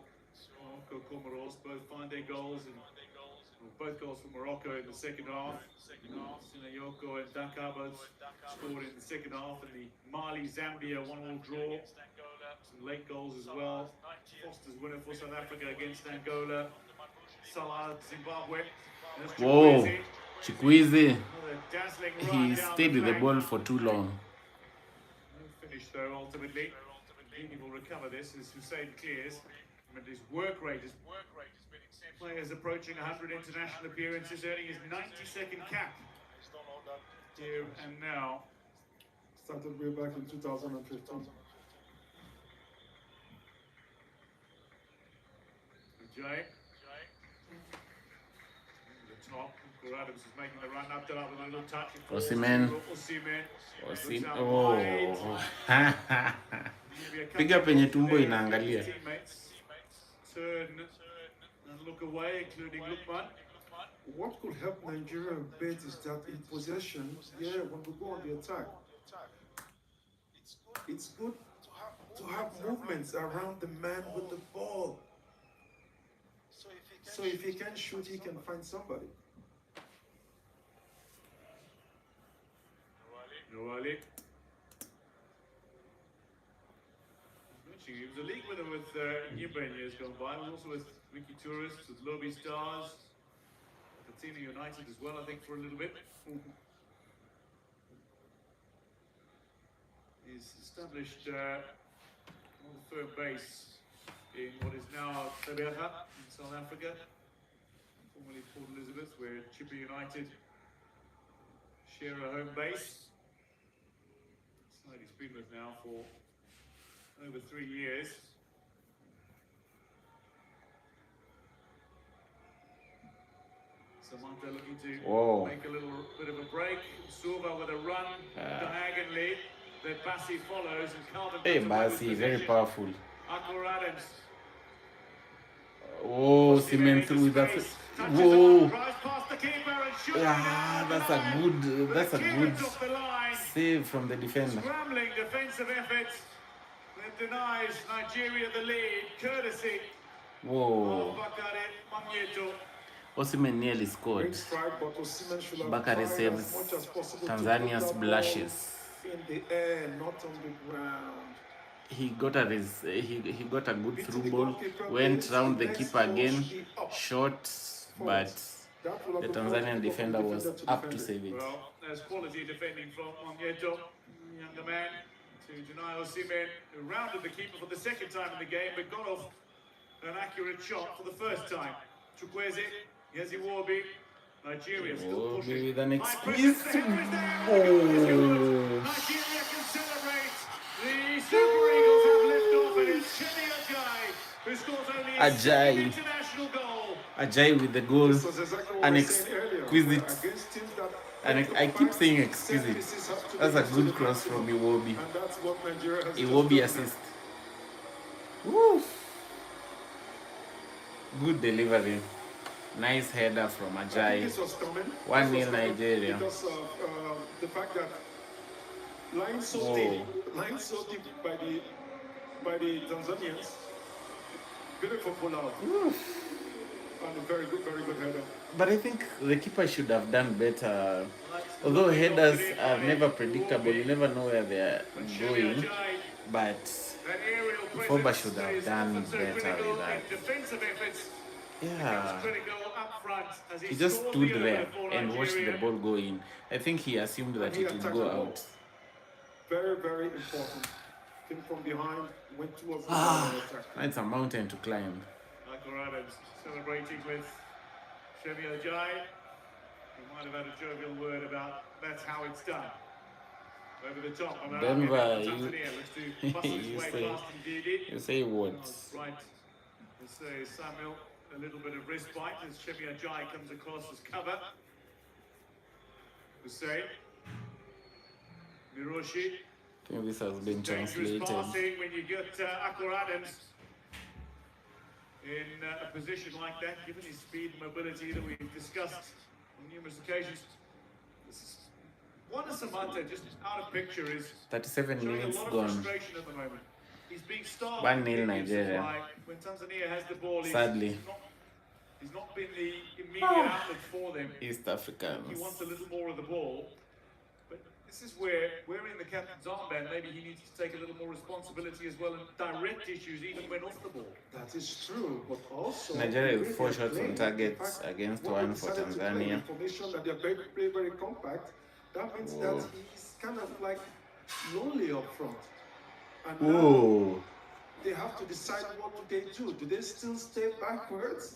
Morocco, Comoros both find their goals, and both goals from Morocco in the second half. Sinayoko and Dakar both scored in the second half, and the Mali-Zambia 1-1 draw. Some late goals as well. Foster's winner for South Africa against Angola. Salah, Zimbabwe. Whoa, Chikwueze. Dazzling He run down stayed the with the flank. ball for too long. No finish though, ultimately. He will recover this as Hussein clears. And his work rate has been exceptional. Players approaching 100 international appearances, earning his 92nd cap. Here and now. Started way back in 2015. Jay. The top. Uncle Adams is making the run up to that with a little touch. Osimhen. Osimhen. Oh. Piga penye tumbo inaangalia. Turn and look away, including Lukman. What could help Nigeria a bit is that in possession, when we go on the attack, it's good to have movements around the man with the ball. So if he can shoot, he can find somebody. Noali. He was a league winner with Nyimba in years gone by, and also with Wiki Tourists, with Lobby Stars, Katina United as well, I think, for a little bit. He's established a firm base in what is now Bebeha in South Africa, formerly Port Elizabeth, where Chippa United share a home base. Side he's been with now for over 3 years. Samantha looking to make a little bit of a break. Silva with a run diagonally. Then Bassi follows and Carmen. Hey, Basi, very powerful. Akor Adams. Oh, cement through that. Whoa. Ah, that's a good save from the defender. Scrambling defensive effort that denies Nigeria the lead, courtesy Whoa. of Bakare Magneto. Osimhen nearly scored. Great strike, but Osimhen should have Bakare tried saves as much as possible to Tanzania's put that blushes. ball in the air, not on the ground. He got a good through ball, went round the keeper again, shot, but the Tanzanian defender was up to save it. Well, there's quality defending from Magneto, younger man, to deny Osimhen, who rounded the keeper for the second time in the game, but got off an accurate shot for the first time. Chukwueze, Yeziwobi, Nigeria still pushing. With an High squeeze. pressure, the header is there, and the goal is good. Nigeria can celebrate. The Super Eagles have left off, and it's Chemi Ajayi who scores only his second international goal. Ajayi with the goal. This was exactly what An we were saying earlier. exquisite. Against teams that And I keep saying exquisite. That's a good cross from Iwobi. And that's what Nigeria has Iwobi just done. assist. Woo! Good delivery. Nice header from I think Ajayi. this was coming. 1-0 This was coming Nigeria. Because of the fact that lying so Whoa. deep by the Tanzanians. Beautiful pull out. And a very good header. But I think the keeper should have done better. Although headers are never predictable, you never know where they are going. But Foba should have done better with that. Defensive efforts. Yeah. Critical up front as He just stood there and watched the ball go in. I think he assumed that it would go out. Very, very important. Came from behind, went towards the attack. It's a mountain to climb. Michael Adams celebrating with Chemi Ajayi. He might have had a jovial word about that's how it's done. Over the top. Denver, you say what? Right. Let's say Samuel, a little bit of wrist bite as Chemi Ajayi comes across as cover. Hussein. Miroshi. I think this has been Dangerous translated. passing when you get Akor Adams in a position like that, given his speed and mobility that we've discussed on numerous occasions. This is, Wanda Samata, just out of picture, is 37 showing a minutes lot of gone. frustration at the moment. He's being starved. 1-0 Nigeria. When Tanzania has the ball, Sadly. he's not been the immediate outlet for them. East Africans. He wants a little more of the ball. But this is where, wearing the captain's armband, maybe he needs to take a little more responsibility as well and direct issues even when off the ball. That is true, but also Nigeria with 4 shots on target against 1 for Tanzania. Information that they're very, very, very compact. That means that he's kind of like lonely up front. And now they have to decide what do they do. Do they still stay backwards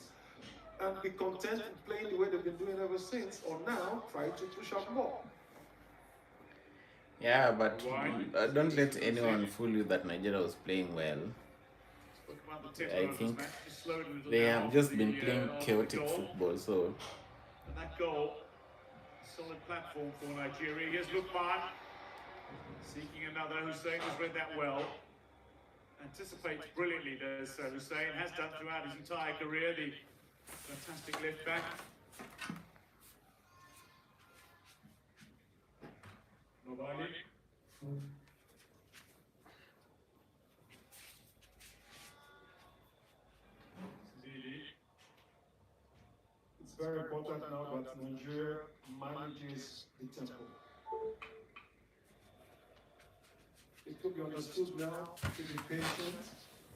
and be content with playing the way they've been doing ever since, or now try to push up more? Yeah, but don't let anyone fool you that Nigeria was playing well. I think they have just been playing chaotic football, so. And that goal, solid platform for Nigeria. Here's Lukman, seeking another. Hussein has read that well. Anticipates brilliantly, does Hussein, has done throughout his entire career. The fantastic lift back. Nobody. It's very important now that Nigeria manages the tempo. It could be understood now to be patient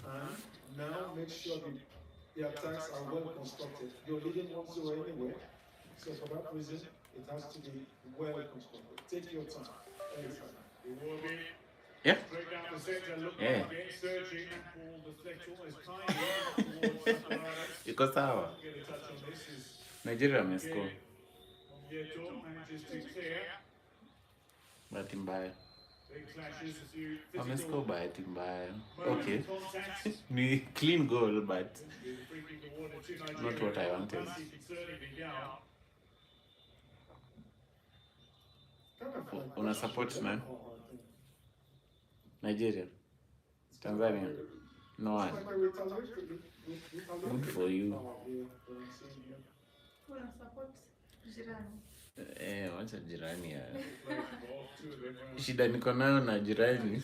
and now make sure the attacks are well constructed. You're leading 1-0 anyway, so for that reason, it has to be well constructed. Take your time. Yeah. Straight down the center, look Yeah. again, searching, ball deflects almost kindly towards Iko sawa. Get a touch on this is Nigeria amescore. Yeto manages to clear. Bahati mbaya. Big clashes as you Amescore bahati mbaya. moment Okay. of contact. Ni clean goal, but The free kick awarded to Nigeria. not what I wanted. Messi could certainly be down. Kind of like Una support man. Nigeria. Tanzania. No one. Good for you. Wacha jirani ya. Shida niko nayo na jirani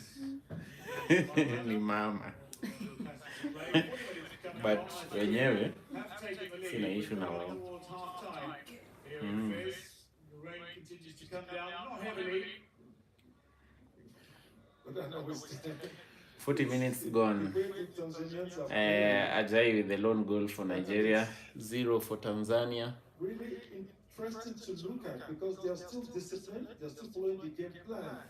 ni mama. But wenyewe sina issue na wao. 40 minutes gone. Ajay with the lone goal for Nigeria, 0 for Tanzania. Really interesting to look at because they are still disciplined, they're still following the game plan.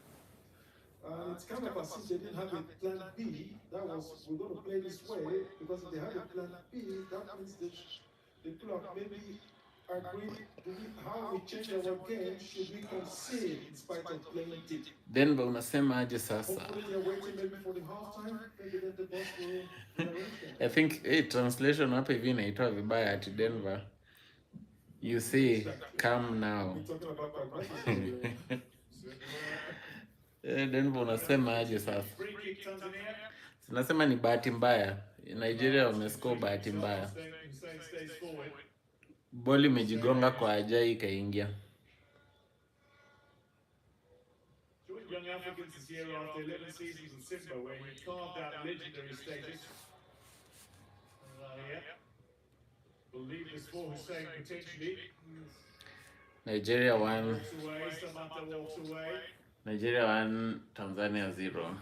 It's kind of as if they didn't have a plan B. That was, we're going to play this way, because if they had a plan B, that means they could have maybe agreed how we change our game, should we concede in spite of playing deep. Then unasema aje sasa? Hopefully they're waiting maybe for the halftime, maybe then the boss will I think translation hapa hivi inaitwa vibaya at Denver. You say, come now. Denver unasema aje sasa? Sinasema ni bahati mbaya. Nigeria wamescore bahati mbaya. Boli imejigonga kwa Ajay ikaingia. Young Africans is here after 11 seasons in Simba, where he carved out legendary status. Believe this for Hussein potentially. Nigeria won. Walks away, Samantha walks away. Nigeria won, Tanzania 0.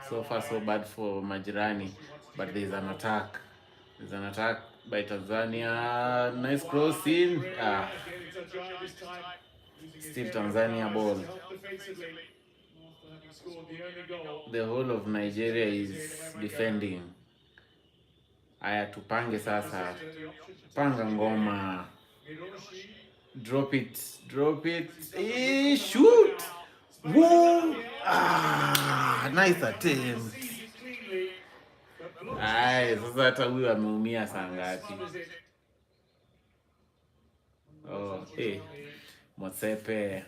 So far so bad for majirani, but there's an attack. There's an attack by Tanzania. Nice crossing. Still Tanzania ball. The whole of Nigeria is defending. Aya, tupange sasa. Panga ngoma. Drop it. Drop it. Shoot. Woo! Nice attempt. Sasa hata huyu ameumia saa ngapi? Oh, Motsepe.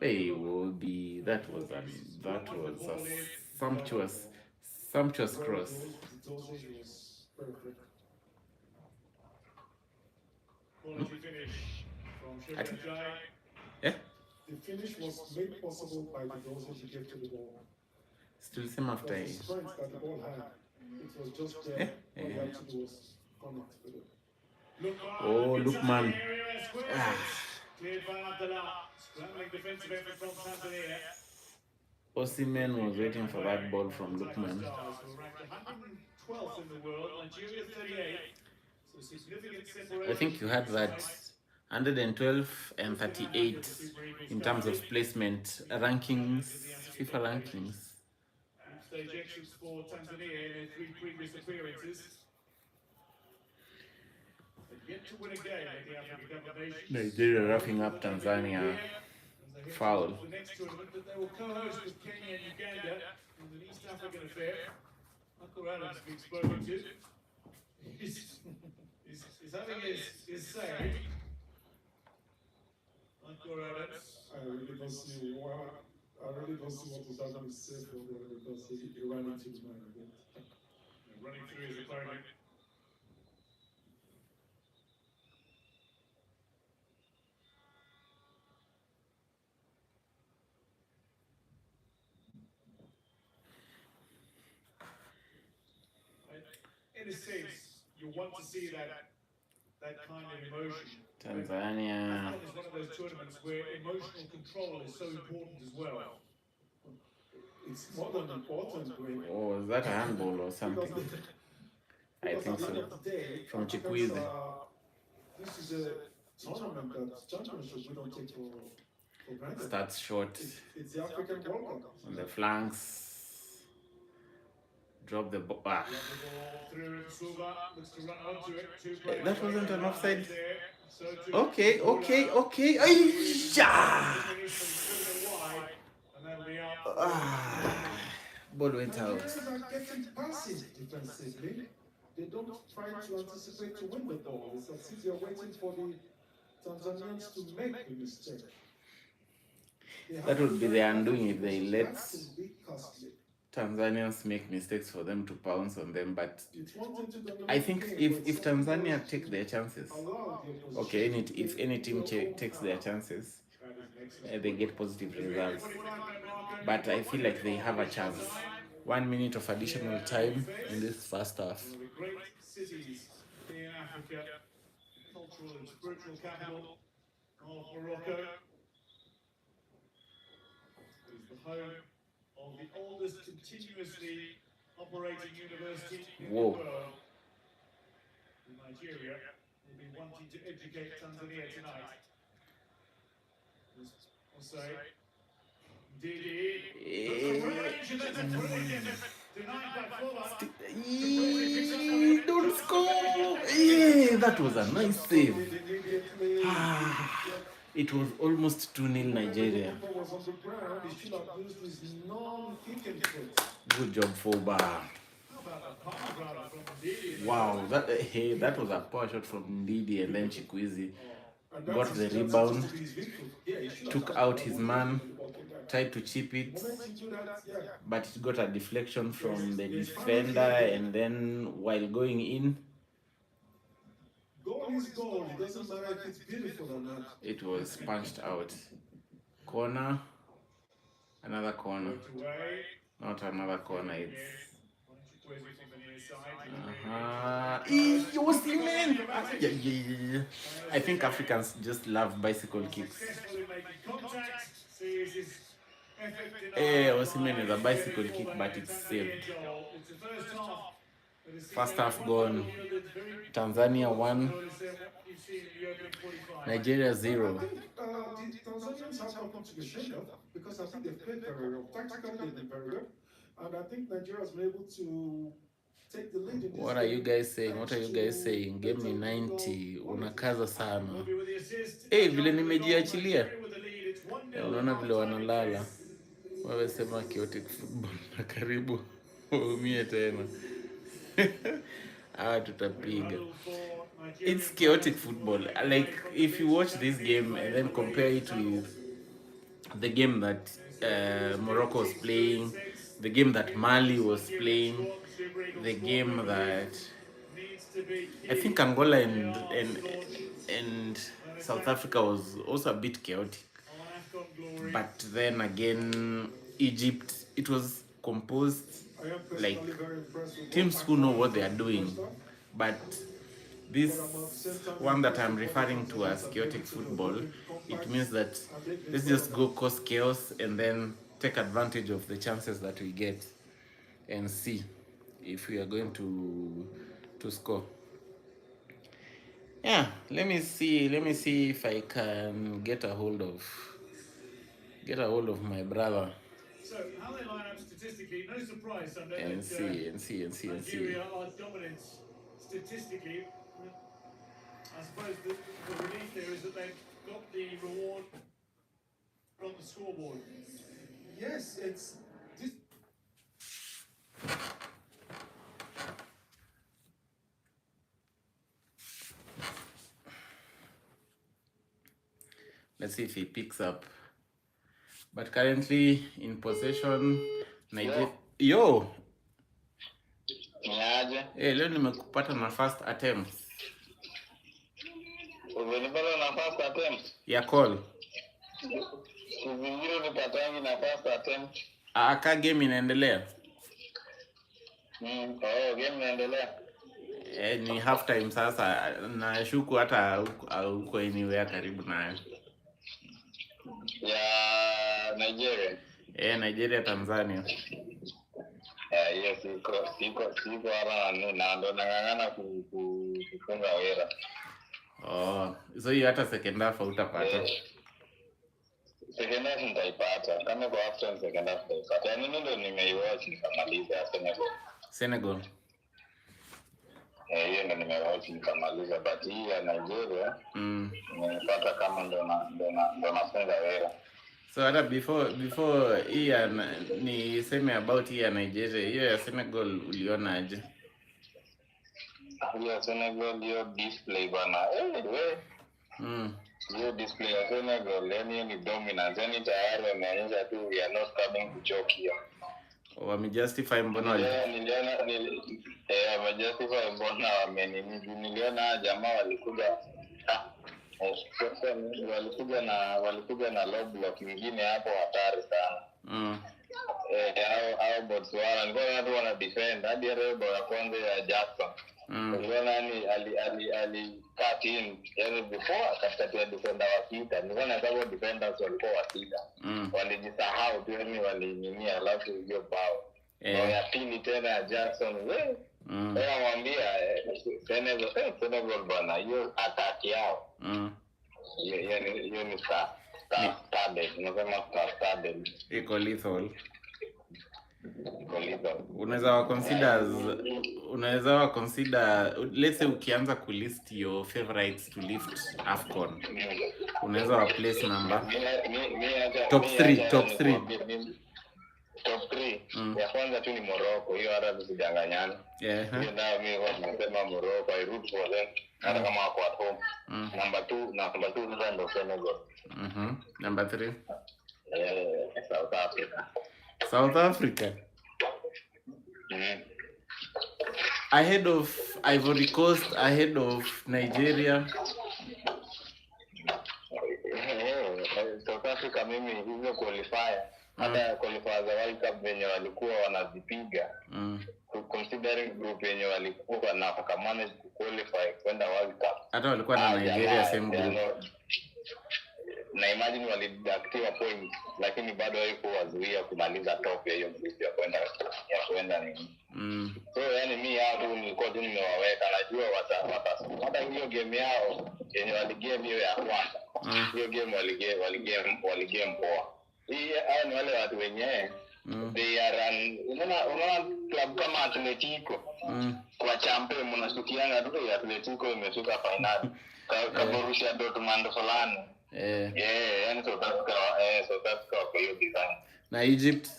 Wobi, that was a sumptuous cross. The finish was made possible by the doses he gave to the ball. Still same after the strength that the ball had. It was just there. All you had to do was connect with it. Oh, Lukman. Osimhen was waiting for that ball from Lukman. I think you had that 112 and 38 in terms of placement rankings, FIFA rankings. Stage exits for Tanzania in their 3 previous appearances. Yet to win a game at the African Cup of Nations. Nigeria roughing up Tanzania. Foul. The next tournament that they will co-host with Kenya and Uganda in an East African affair. Uncle Adams being spoken to. He's having his say. Uncle Adams. I really don't see what was happening to say because he ran into the man again. Running through his opponent. In a sense, you want to see that kind of emotion. Tanzania. AFCON is one of those tournaments where emotional control is so important as well. It's more than important. Oh, is that a handball or something? I think so. From Chikwueze. This is a tournament that championship we don't take for granted. Starts short. It's the African World Cup. On the flanks. Drop the ball. That wasn't an offside. Okay. Ball went out. Players are getting passive defensively. They don't try to anticipate to win the ball. It's as if they're waiting for the Tanzanians to make the mistake. That would be the undoing if they let That could be costly. Tanzanians make mistakes for them to pounce on them. But It's one thing to dominate I think the game, if but something Tanzania else take to their chances, allow the opposition okay, to if any team takes their chances, they get positive results. But I feel like they have a chance. 1 minute of additional time in this first half. One of the great cities in Africa, cultural and spiritual capital of Morocco. It is the home of the oldest continuously operating university in the Whoa. world. Nigeria will be wanting to educate Tanzania tonight. I'll say, Didi. Denied by Fuller. Don't score! Yeah, that was a nice save. It was almost 2-0 Nigeria. Good job, Foba. Wow, that was a power shot from Didi, and then Chikwizi got the rebound, took out his man, tried to chip it, but it got a deflection from the defender, and then while going in, goal is goal. It doesn't matter if it's beautiful or not. it was punched out. Corner, another corner, not another corner, it's Osimhen! Yeah. I think Africans just love bicycle kicks. Osimhen is a bicycle kick, but it's saved. First half gone. Tanzania 1, Nigeria 0. I think the Tanzanians have something to be ashamed of, because I think they've played very well. Tactically, they've been very good. And I think Nigeria has been able to take the lead in this game. What are you guys saying? What are you guys saying? Game ni 90, unakaza sana. Vile nimejiachilia. Unaona vile wanalala. Wewe sema chaotic football na karibu waumie tena. Tutapiga. It's chaotic football. Like, if you watch this game and then compare it with the game that Morocco was playing, the game that Mali was playing, the game that I think Angola and South Africa was also a bit chaotic. But then again, Egypt, it was composed like teams who know what they are doing. But this one that I'm referring to as chaotic football, it means that let's just go cause chaos and then take advantage of the chances that we get and see if we are going to score. Yeah, let me see if I can get a hold of my brother. So how they line up statistically, no surprise Sunday. And see. Nigeria are dominant statistically. I suppose the relief there is that they've got the reward on the scoreboard. Yes, it's this. Let's see if he picks up. But currently in possession, Nigeria. Yo! Leo nimekupata na first attempt. Umenipata na first attempt? Ya call. Kivingine nipatangi na first attempt. Aka game inaendelea. Game inaendelea. Ni half time sasa, nashuku hata uko anywhere karibu nayo. Ya Nigeria. Nigeria Tanzania. Yes, siko hapa na ndo nang'ang'ana kufunga wera. So hiyo hata second half utapata. Second half nitaipata. Kama kwa after second half nitaipata. Yaani mimi ndo nimeiwatch nikamaliza Senegal. Hiyo ndo nimewatch nikamaliza, but hii ya Nigeria nimepata kama ndo nafunga wera. So hata before hii niseme about hii ya Nigeria, hiyo ya Senegal uliona aje? Hiyo Senegal hiyo display bana. hiyo display ya Senegal yani ni dominance, yani tayari wameonyesha tu we are not coming to joke here. Wamejustify mbona wamejustify mbona niliona jamaa walikuja walikuja na low block nyingine hapo hatari sana. Au Botswana nilikuwa watu wana defend hadi rebo ya kwanza ya Jackson. Niliona ali cut in yani before katikati ya defender wa kita. Niliona kama defenders walikuwa wakita. Walijisahau tu yani walinyimia alafu hiyo bao. Ya pili tena ya Jackson wewe. Mwambia Senegal bana hiyo attack yao. Hiyo ni started. Unasema started. Iko lethal. Unaweza wa consider let's say ukianza kulist your favorites to lift AFCON. Unaweza wa place number top 3 top 3 ya kwanza tu ni Morocco, hiyo hata tusidanganyane. Hiyo ndio mimi nasema Morocco, I root for them hata kama wako at home. Number 2 ndio Senegal. Number 3 South Africa. Ahead of Ivory Coast, ahead of Nigeria. South Africa mimi hizo qualifier hata qualifier za World Cup wenye walikuwa wanazipiga. Considering group yenye walikuwa na manage to qualify kwenda World Cup. Hata walikuwa na Nigeria same group. Na imagine waliactive point lakini bado haikuwazuia kumaliza top ya hiyo group ya kwenda nini. So yani mimi hao nilikuwa tu nimewaweka, najua hata hiyo game yao yenye waligame hiyo ya kwanza. Hiyo game waligame poa. Hii hao ni wale watu wenyewe they are unaona club kama Atletico kwa champion mnashukianga tu ya Atletico imefika finali Borussia Dortmund fulani. Yani South Africa kwa hiyo design. Na Egypt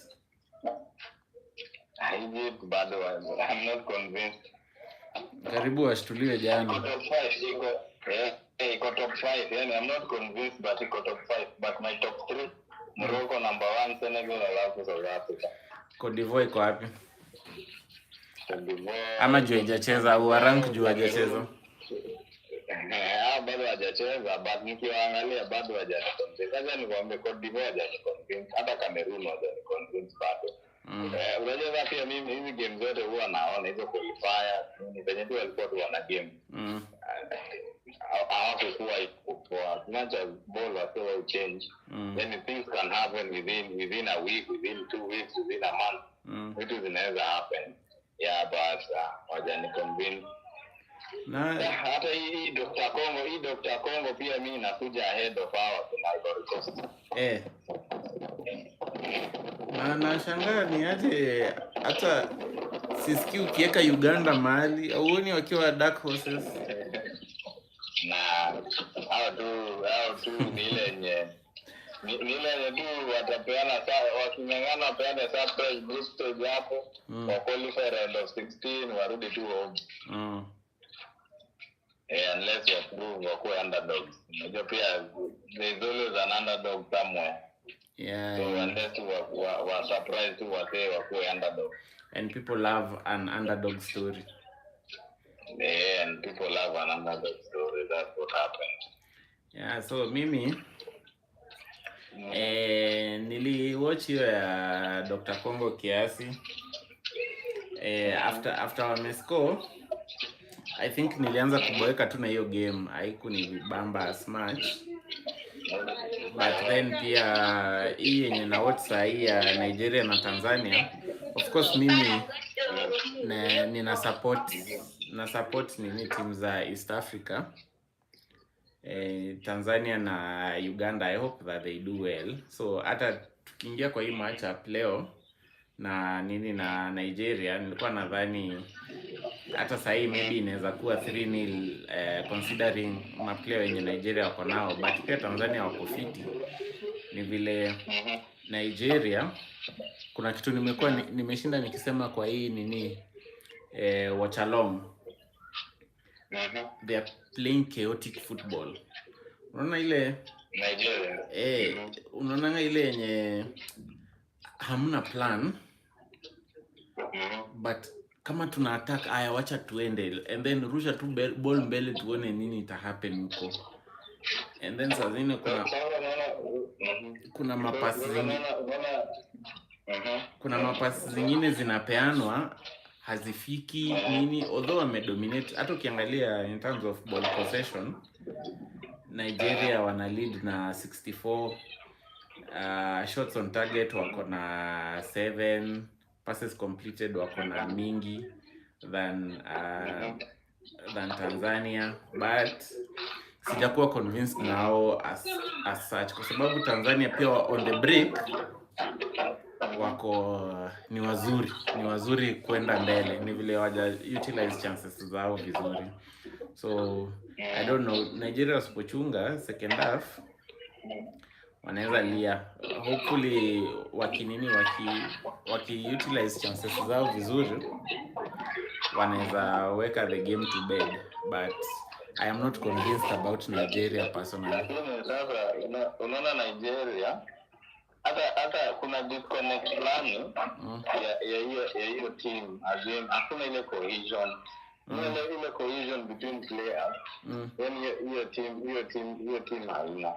bado I'm not convinced. Karibu washtuliwe jana. Top 5 iko top 5 yani I'm not convinced but iko top 5 but my top 3 Morocco number 1, Senegal alafu South Africa. Cote d'Ivoire iko wapi? Ama juu hajacheza au rank juu hajacheza? Bado hajacheza but nikiwaangalia bado hajacheza. Sasa nikwambie Cote d'Ivoire hajacheza. Hata Cameroon hajacheza bado. Unajua pia mimi hizi game zote huwa naona hizo qualifier ni venye tu walikuwa tu wana game. Hawakuwa kwa much as ball was so change. Then things can happen within a week, within 2 weeks, within a month. It is never happen. Yeah, but wajani convince. Hata hii Dr. Congo pia mimi nakuja ahead of our Ivory Coast. Na nashangaa ni aje hata sisikii ukiweka Uganda mahali au uone wakiwa dark horses. Na hao tu ni ile tu watapeana wakingangana peana surprise group stage hapo kwa qualifier round of 16 warudi tu home. Unless you prove wako underdogs. Unajua pia there is always an underdog somewhere. So unless wa surprise tu wako underdog. And people love an underdog story. And people love an underdog story. That's what happened. So mimi niliwatch hiyo ya Dr. Congo kiasi. After wamescore, I think nilianza kuboeka tu na hiyo game, haikunibamba as much. But then pia hii yenye na watch hii ya Nigeria na Tanzania, of course mimi nina support nini team za East Africa. Tanzania na Uganda, I hope that they do well. So hata tukiingia kwa hii match up leo na Nigeria, nilikuwa nadhani hata sasa hii maybe inaweza kuwa 3-0 considering maplayer wenye Nigeria wako nao, but pia Tanzania wako fiti. Ni vile Nigeria kuna kitu nimeshinda nikisema kwa hii Watchalong. They are playing chaotic football. Unaona ile Nigeria. unaona ile yenye hamna plan, but kama tuna attack, aya wacha tuende, and then rusha tu ball mbele tuone nini ita happen huko. And then saa zingine kuna mapasi zingine, kuna mapasi zingine zinapeanwa hazifiki nini, although wamedominate. Hata ukiangalia in terms of ball possession, Nigeria wana lead na 64, shots on target wako na 7, passes completed wako na mingi than Tanzania, but sijakuwa convinced nao as such, kwa sababu Tanzania pia on the break wako ni wazuri kwenda mbele, ni vile waja utilize chances zao vizuri. So I don't know, Nigeria wasipochunga second half wanaweza lia. Hopefully waki utilize chances zao vizuri wanaweza weka the game to bed, but I am not convinced about Nigeria personally. Sasa unaona Nigeria hata kuna disconnect fulani ya hiyo team, again hakuna ile cohesion. Ile cohesion between players. When hiyo team haina.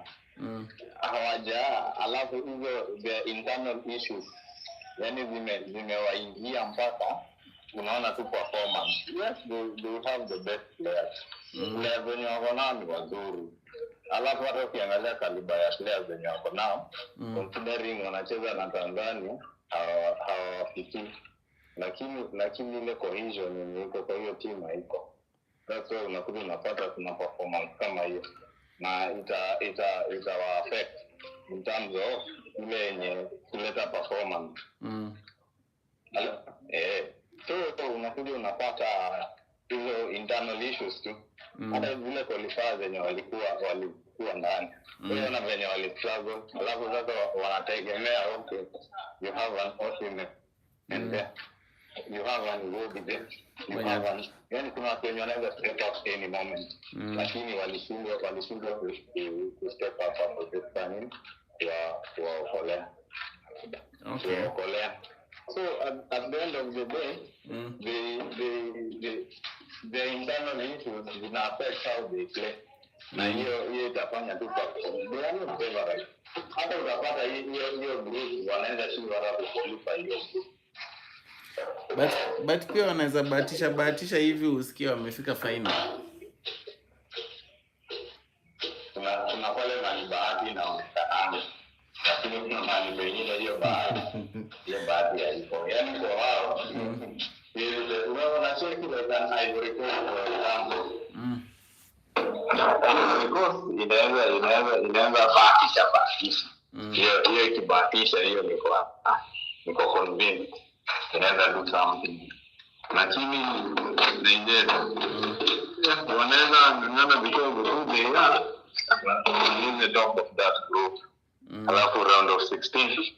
Hawaja, alafu hizo the internal issues yani zimewaingia mpaka unaona tu performance. Yes, they have the best players. Players wenye wako nao ni wazuri. Alafu hata ukiangalia kaliba ya players wenye wako nao, considering wanacheza na Tanzania, hawafiki. Lakini ile cohesion yenye iko kwa hiyo team haiko. That's why unakuta unapata kuna performance kama hiyo. Na ita affect in terms of ile yenye kuleta performance. So unakuja unapata hizo internal issues tu. Hata zile qualifiers zenye walikuwa ndani. Unaona venye walistruggle, alafu sasa wanategemea okay, you have an ultimate and you have an goal there. You have an, yani kuna watu wenye wanaweza step up any moment. Lakini walishindwa ku step up hapo this time kwa Korea. Okay. So at the end of the day, the internal issues will affect how they play. Na hiyo itafanya tu kwa favorite. Hata utapata hiyo group wanaenda shule wala kuqualify hiyo. But pia wanaweza bahatisha hivi usikie wamefika final. Kuna pale mali bahati na mtaani. Lakini kuna mali wengine hiyo bahati haiko. Yani kwa wao. Unaona sio kile kana Ivory Coast for example. Inaweza bahatisha. Hiyo ikibahatisha hiyo niko convinced inaweza do something. Lakini Nigeria wanaweza because they are in the top of that group. Alafu round of 16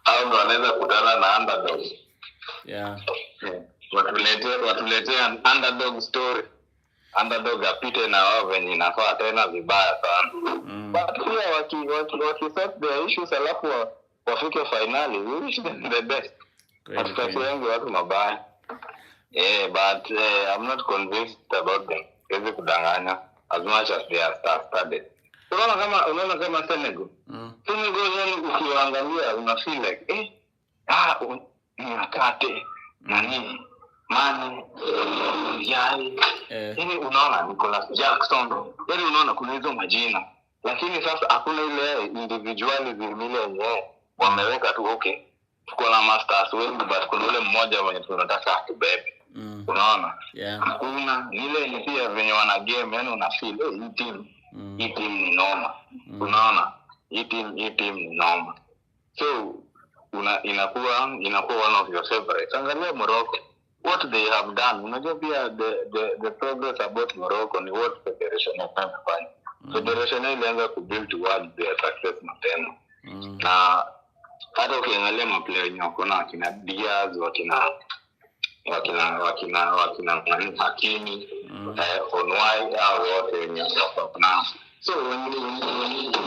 au wanaweza kutana na underdog. Yeah. Watuletee an underdog story. Underdog apite na wao venye inafaa tena vibaya sana. But pia waki their issues alafu wafike finali, we wish them the best. Hatukafiangi watu mabaya. But I'm not convinced about them. Hizi kudanganya as much as they are star-studded. Unaona kama Senegal. Senegal yani ukiangalia una feel like Nakate nani Mane Yai. Yani unaona Nicholas Jackson. Yani unaona kuna hizo majina. Lakini sasa hakuna ile individualism ile yenyewe wameweka tu okay. Tuko na masters wengi but kuna ule mmoja mwenye tunataka atubebe. Unaona? Hakuna ile ni pia venye wana game yani una feel hii team ni noma. Unaona? Hii team ni noma. So inakuwa one of your favorites. Angalia Morocco. What they have done. Unajua pia the progress about Morocco ni what federation inafanya. Federation ilianza kubuild towards their success mapema. Na hata ukiangalia maplayer wenye wako na wakina Diaz, wakina Hakimi, Onwai au wote wenye wako na. So when you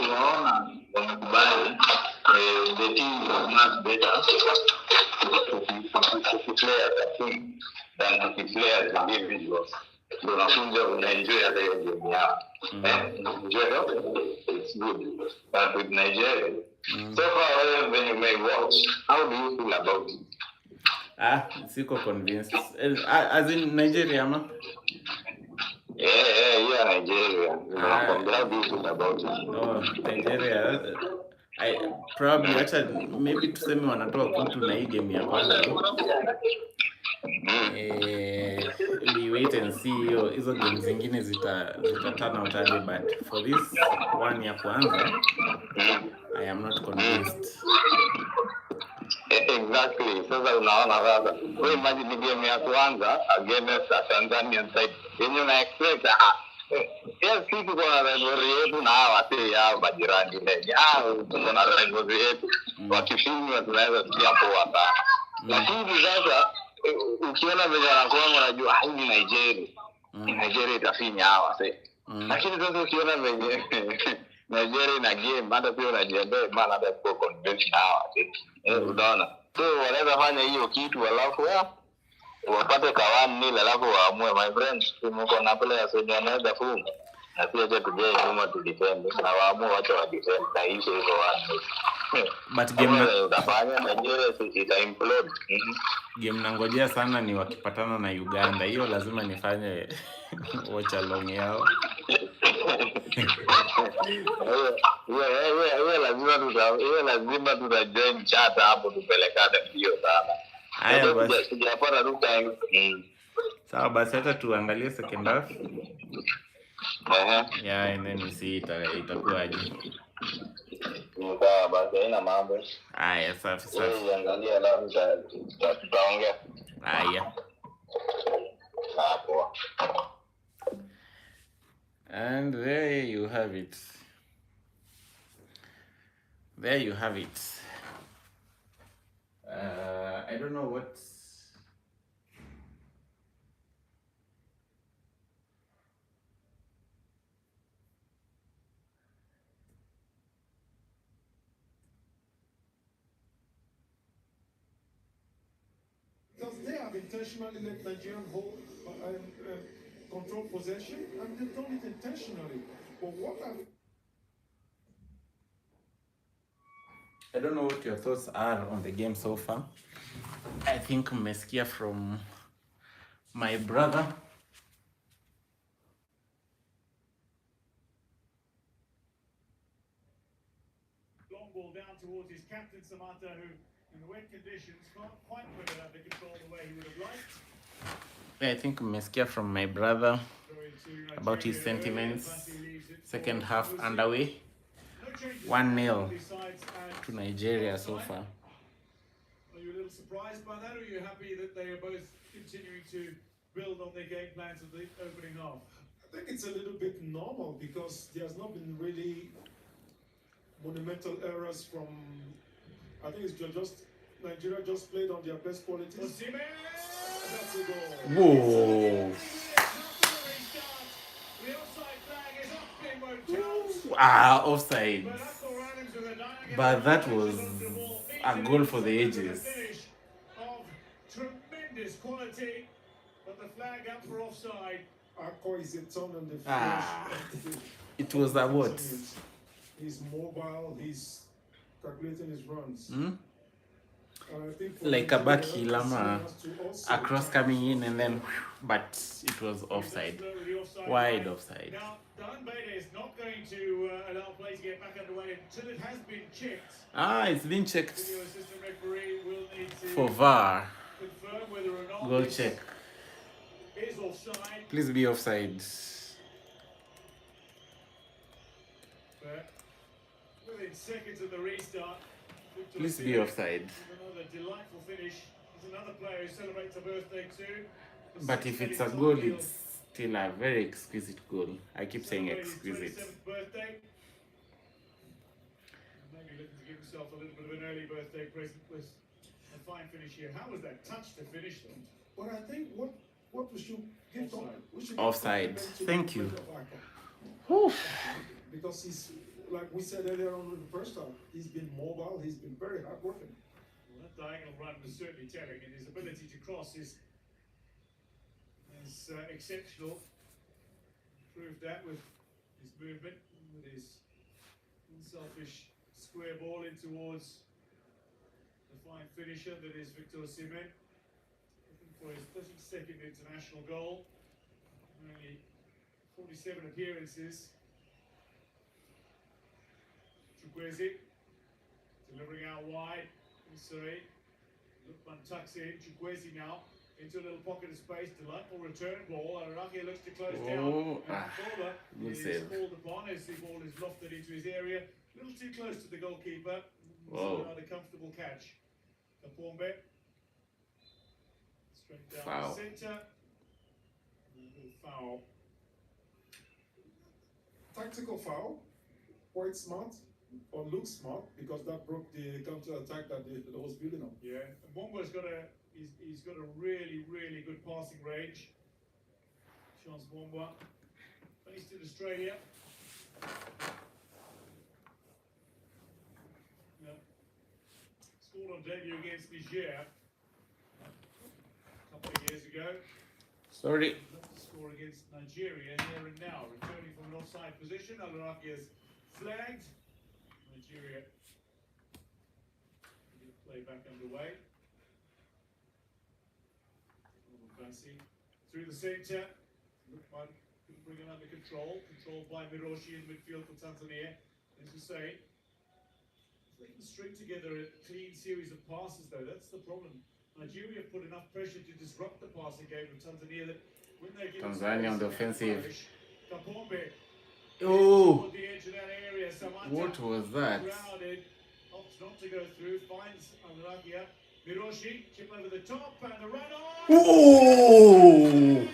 unaona wamekubali the team is much better to play as a team than to play as individuals. So unakuja unaenjoy hata hiyo game yao. Enjoy it's good. But with Nigeria, so far when you may watch, how do you feel about it? Siko convinced. As in Nigeria, ma? Yeah, Nigeria. How do you feel about it? No, Nigeria. I probably maybe tuseme wanatoa kutu na hii game ya kwanza. We wait and see hizo game zingine zita turn out aje, but for this one ya kwanza I am not convinced. Exactly. Sasa unaona sasa. Wewe imagine game ya kwanza against the Tanzanian side. Una expect yes, kitu kwa rivalry yetu na hawa ya majirani ndege. Kuna rivalry yetu. Wakifungwa tunaweza pia poa sana. Lakini sasa ukiona vile anakuwa unajua hii ni Nigeria. Nigeria itafinya hawa sasa. Lakini sasa ukiona vile Nigeria na game hata pia unajiambia maana hata kwa convention hawa unaona. So wanaweza fanya hiyo kitu alafu wapate kawani nile alafu waamue my friends tumeko na players wenye wanaweza funga na pia je tujie nyuma tu defend na waamue wacha wa defend na hizo hizo watu. But game utafanya Nigeria ita implode. Game nangojea sana ni wakipatana na Uganda. Hiyo lazima nifanye Watchalong yao. lazima tutajoin chat hapo tupelekane mbio sana. Haya basi. Sijapata tu time. Sawa basi hata tuangalie second half. Yeah, and then we see itakuwaje. Sawa basi haina mambo. Haya safi. Angalia alafu tutaongea. Haya. Hapo. And there you have it. I don't know what. Because they have intentionally let Nigerian hold and control possession, and they've done it intentionally. But what I don't know what your thoughts are on the game so far. I think mmesikia from my brother. Long ball down towards his captain Samata, who in the wet conditions can't quite put it under control the way he would have liked. I think mmesikia from my brother about his sentiments. Second half underway. 1-0 to Nigeria so far. Are you a little surprised by that, or are you happy that they are both continuing to build on their game plans of the opening half? I think it's a little bit normal because there's not been really monumental errors from. I think it's just Nigeria just played on their best qualities. That's a goal. Whoa. Offside. But that was a goal for the ages. Tremendous quality, but the flag up for offside. Akko is a ton on the field. It was a what? He's mobile, he's calculating his runs. Like a back heel, a cross coming in and then, but it was offside. Wide offside. Now, Dan Bede is not going to allow play to get back underway until it has been checked. It's been checked The assistant referee will need to for VAR. confirm whether or not Goal this check. is offside. Please be offside. But within seconds of the restart, Victor Please be Osimhen offside. with another delightful finish. There's another player who celebrates a birthday too. But if it's a goal, it's still a very exquisite goal. I keep saying exquisite. 27th birthday. Maybe looking to give himself a little bit of an early birthday present with a fine finish here. How was that touch to finish them? But I think what we should give Offside. we should Offside. give Thank you. compliment to because he's, like we said earlier on in the first half, he's been mobile, he's been very hardworking. Well, that diagonal run was certainly telling, and his ability to cross is exceptional. Proved that with his movement, with his unselfish square ball in towards the fine finisher that is Victor Osimhen, looking for his 32nd international goal. Only 47 appearances. Chukwueze delivering out wide. Sorry, Lukman tucks in. Chukwueze now into a little pocket of space. Delightful return ball. Araki looks to close down. And Former is called upon as the ball is lofted into his area. A little too close to the goalkeeper. So rather comfortable catch. Kapombe. Straight down Foul. the centre. Foul. Tactical foul, quite smart, or looks smart, because that broke the counter-attack that was building up. Yeah, and Wombo's got he's got a really good passing range. Chance Wombo, based in Australia. Yeah. Scored on debut against Niger a couple of years ago. Sorry. Score against Nigeria here and now, returning from an offside position. Alaraki has flagged. Nigeria play back underway. Fancy through the centre. Lukman couldn't bring it under control. Controlled by Miroshi in midfield for Tanzania. As you say, if they can string together a clean series of passes, though, that's the problem. Nigeria have put enough pressure to disrupt the passing game of Tanzania that when they give Tanzania on the offensive. Kapombe Oh, the edge of that area. what was that? Crowded, opts not to go through, finds Alragia. Miroshi, chip over the top, and the run on. Oh,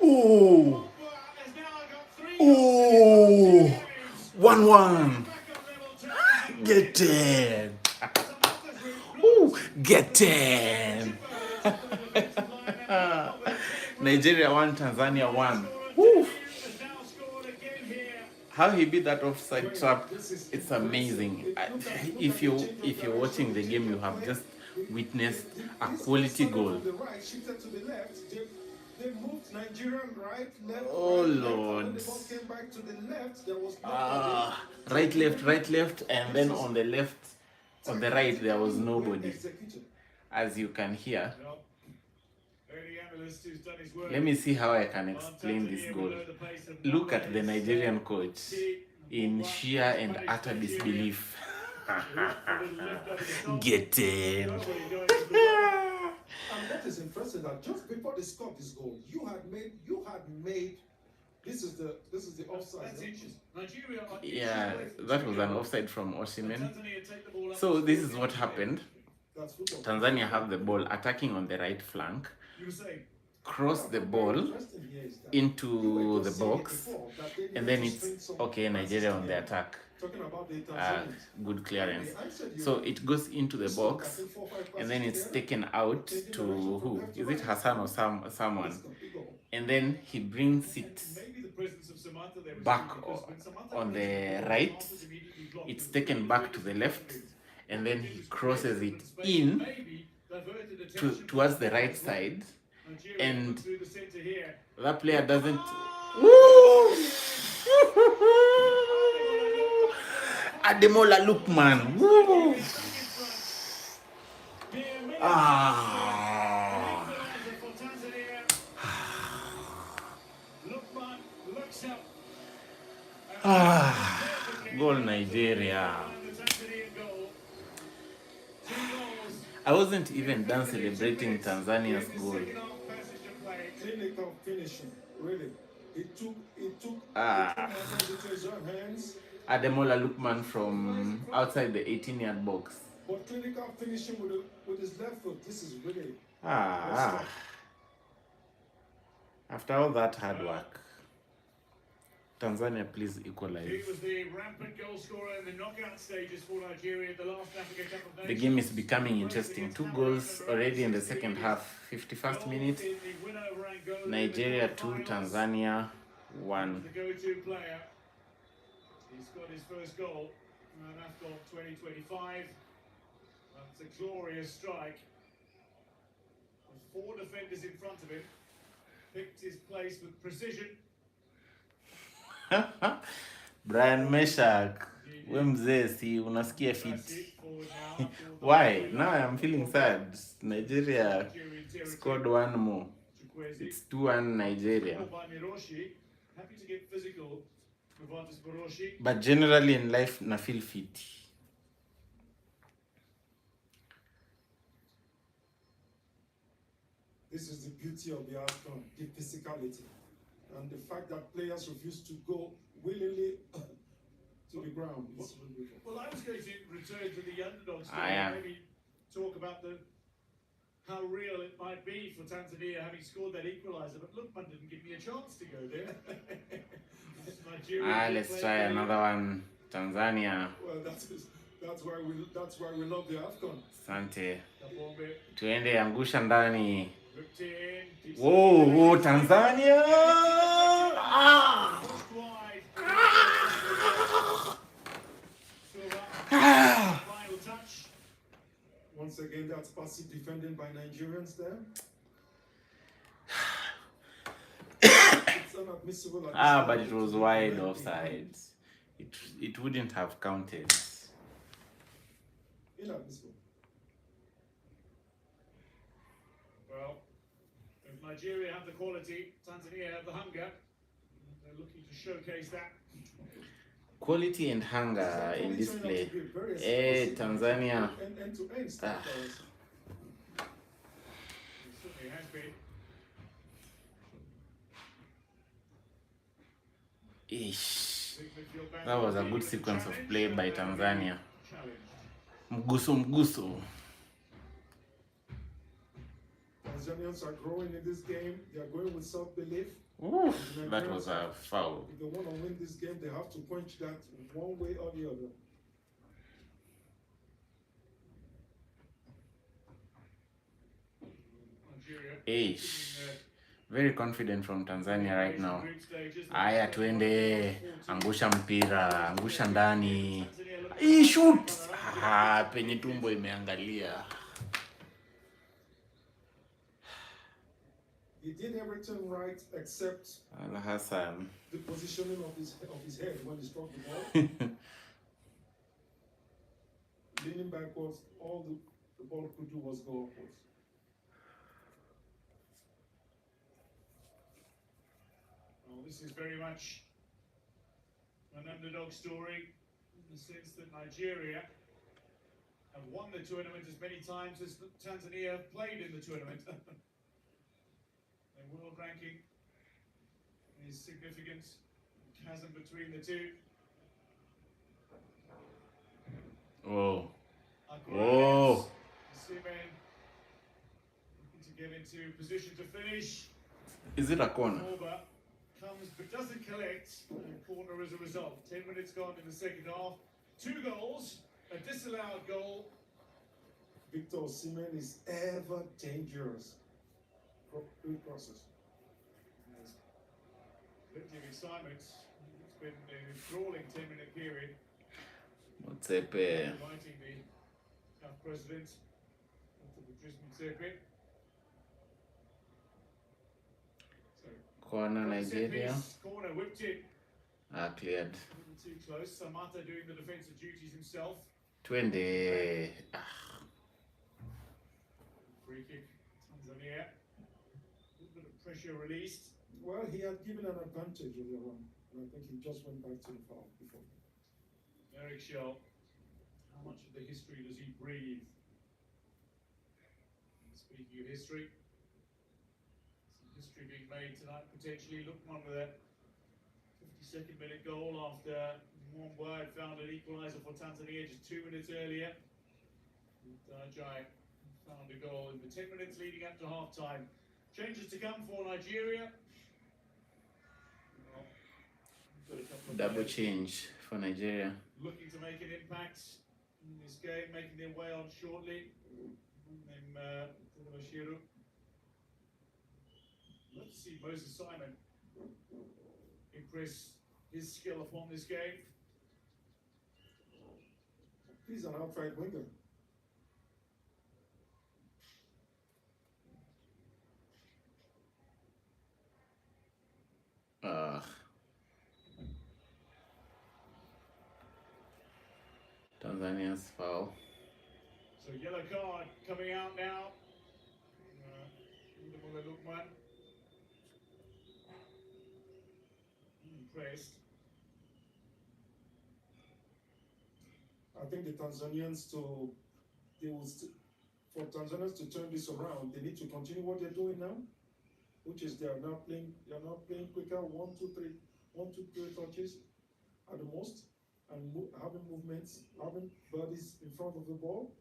oh, Has now got 3 oh, 1-1. Get in. Ooh, get in. Nigeria 1, Tanzania 1. Woo. How he beat that offside trap, it's amazing. If you're watching the game, you have just witnessed a quality goal. They moved Nigerian right, left, Oh right, Lord. left, and the ball came back to the left. There was Right, left, and then on the left, on the right, there was nobody, as you can hear. Let me see how I can explain this goal. Look at the Nigerian coach in sheer and utter disbelief. Get in. And what is impressive that just before they scored this goal, you had made this is the offside. That's inches. Nigeria are Yeah, that was an offside from Osimhen. So this is what happened. Tanzania have the ball attacking on the right flank, cross the ball into the box, and then it's okay, Nigeria on the attack. Good clearance. So it goes into the box, and then it's taken out to who? Is it Hassan or someone? And then he brings it back on the right. It's taken back to the left, and then he crosses it in towards the right side, and that player doesn't. Woo! Ademola Lukman. Woo! Goal Nigeria. I wasn't even done celebrating Tanzania's goal. Clinical finishing, really. It took his own hands. Ademola Lukman from outside the 18-yard box. But clinical finishing with his left foot, this is really. After all that hard work, Tanzania, please equalize. He was the rampant goal scorer in the knockout stages for Nigeria at the last Africa Cup of Nations. The game is becoming interesting. 2 goals already in the second half. 51st minute. Nigeria 2, Tanzania 1. The go-to player. He's got his first goal in AFCON 2025. That's a glorious strike. With 4 defenders in front of him. Picked his place with precision. Brian Meshak, we mzee, si unasikia fit. Why? Now I'm feeling sad. Nigeria scored one more. It's 2-1 Nigeria. Happy to get physical. But generally in life, na feel fit. This is the beauty of the AFCON, the physicality, and the fact that players refuse to go willingly to the ground. Well, I was going to return to the underdog story, maybe talk about how real it might be for Tanzania having scored that equaliser, but Lukman didn't give me a chance to go there. Let's try another one. Tanzania. Well, that's why we love the AFCON. Asante. Tuende angusha ndani. Whoa, Tanzania! Final touch. Once again, that's passive defending by Nigerians there. It's unadmissible. But it was wide offside. It wouldn't have counted. Inadmissible. Well, if Nigeria have the quality, Tanzania have the hunger. They're looking to showcase that. Quality and hunger in this play. Tanzania. End to end. It certainly has been. That was a good sequence of play by Tanzania. Mguso. Tanzanians are growing in this game. They are going with self-belief. That was a foul. If they want to win this game, they have to punch that one way or the other. Very confident from Tanzania right now. Aya, tuende. Angusha mpira. Angusha ndani. Shoot! Penye tumbo imeangalia. He did everything right except Al-Hassan. the positioning of his head when he struck the ball. Leaning backwards, all the ball could do was go upwards. Well, this is very much an underdog story in the sense that Nigeria have won the tournament as many times as Tanzania have played in the tournament. Their world ranking is significant. The chasm between the two. Simen looking to get into position to finish. Is it a corner? Over comes but doesn't collect. A corner as a result. 10 minutes gone in the second half. 2 goals, a disallowed goal. Victor Osimhen is ever dangerous. Good process. Plenty of excitement. It's been an enthralling 10-minute period. Motsepe. Inviting the CAF president to Patrice Motsepe. Corner Nigeria. Corner whipped in. Cleared. A little too close. Samata doing the defensive duties himself. Twende. Free kick, Tanzania. A little bit of pressure released. Well, he had given an advantage earlier on, and I think he just went back to the foul before. Eric Schell, how much of the history does he breathe? And speaking of history, some history being made tonight potentially. Lukman with a 52nd minute goal after Mwamba had found an equaliser for Tanzania just 2 minutes earlier. Jai found a goal in the 10 minutes leading up to half time. Changes to come for Nigeria. Double change for Nigeria. Looking to make an impact in this game, making their way on shortly. Let's see Moses Simon impress his skill upon this game. He's an outright winger. Tanzania's foul. So yellow card coming out now. Lukman. Pressed. I think the Tanzanians for Tanzanians to turn this around, they need to continue what they're doing now, which is they are not playing quicker, 1, 2, 3 touches at the most, and having movements, having bodies in front of the ball.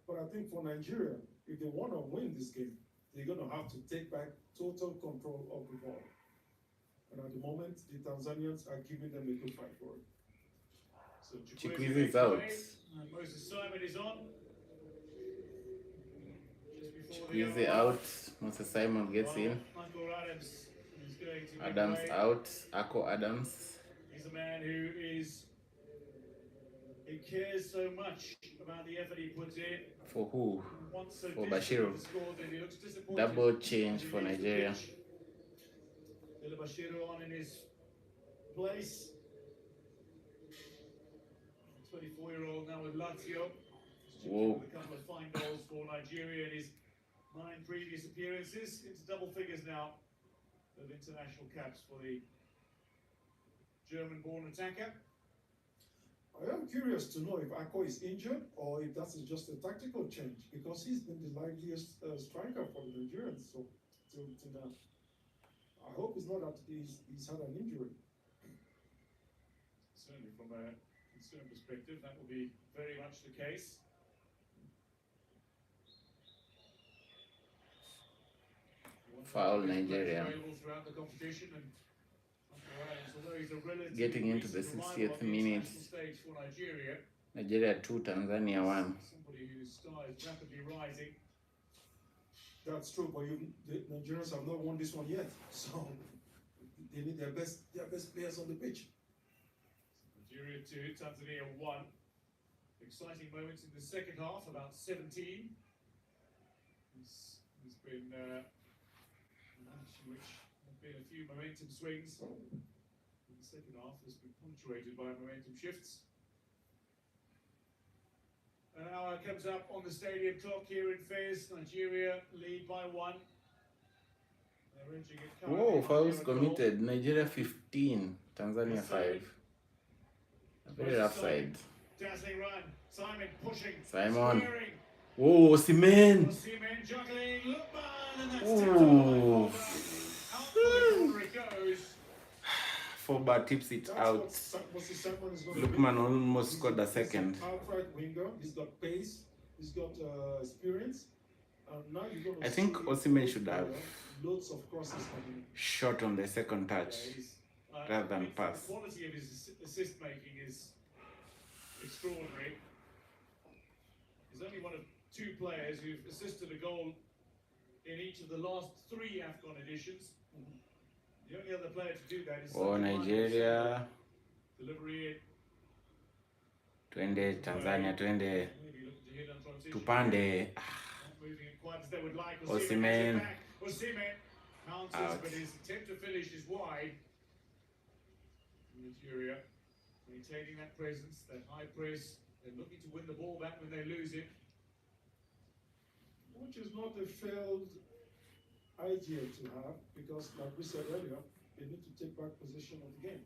But I think for Nigeria, if they want to win this game, they're going to have to take back total control of the ball. And at the moment, the Tanzanians are giving them a good fight for it. So Chikwueze is out. Moses Simon is on. Chikwueze out. Moses Simon gets in. Michael Adams is going to Adams out. Ako Adams. He's a man who cares so much about the effort he puts in. For who? So for Bashiru. Double change for Nigeria. Bashiru on in his place. 24-year-old now with Lazio. Whoa. A couple of fine goals for Nigeria in his 9 previous appearances. Into double figures now of international caps for the German-born attacker. I am curious to know if Ako is injured or if that is just a tactical change, because he's been the liveliest striker for the Nigerians. So, till now, I hope it's not that he's had an injury. Certainly, from a concern perspective, that will be very much the case. Foul Nigeria. Throughout the competition, and getting into the 60th minute. Nigeria 2, Tanzania 1. Somebody whose star is rapidly rising. That's true, but the Nigerians have not won this one yet, so they need their best players on the pitch. Nigeria 2, Tanzania 1. Exciting moments in the second half, about 17. This has been a match in which there have been a few momentum swings. In the second half has been punctuated by momentum shifts. An hour comes up on the stadium clock here in Fez. Nigeria lead by 1. They're edging it. Whoa, fouls committed. Nigeria 15, Tanzania 5. A very rough side. Dazzling run. Simon pushing. Simon. Squaring. Whoa, Osimhen. Osimhen juggling. Lukman, and that's Ooh. out for the corner it goes. Forward tips it out. Lukman almost scored a second. He's an outright winger. He's got pace. He's got experience. Now you're going to I think Osimhen should have loads of crosses coming. Shot on the second touch rather than pass. The quality of his assist making is extraordinary. He's only one of 2 players who've assisted a goal in each of the last 3 AFCON editions. The only other player to do that is Nigeria. Delivery. 20, Tanzania 20. Tupande. Moving it quite as they would like. Osimhen. Osimhen bounces, but his attempt to finish is wide. Nigeria maintaining that presence, that high press. They're looking to win the ball back when they lose it. Which is not a failed idea to have, because like we said earlier, they need to take back possession of the game.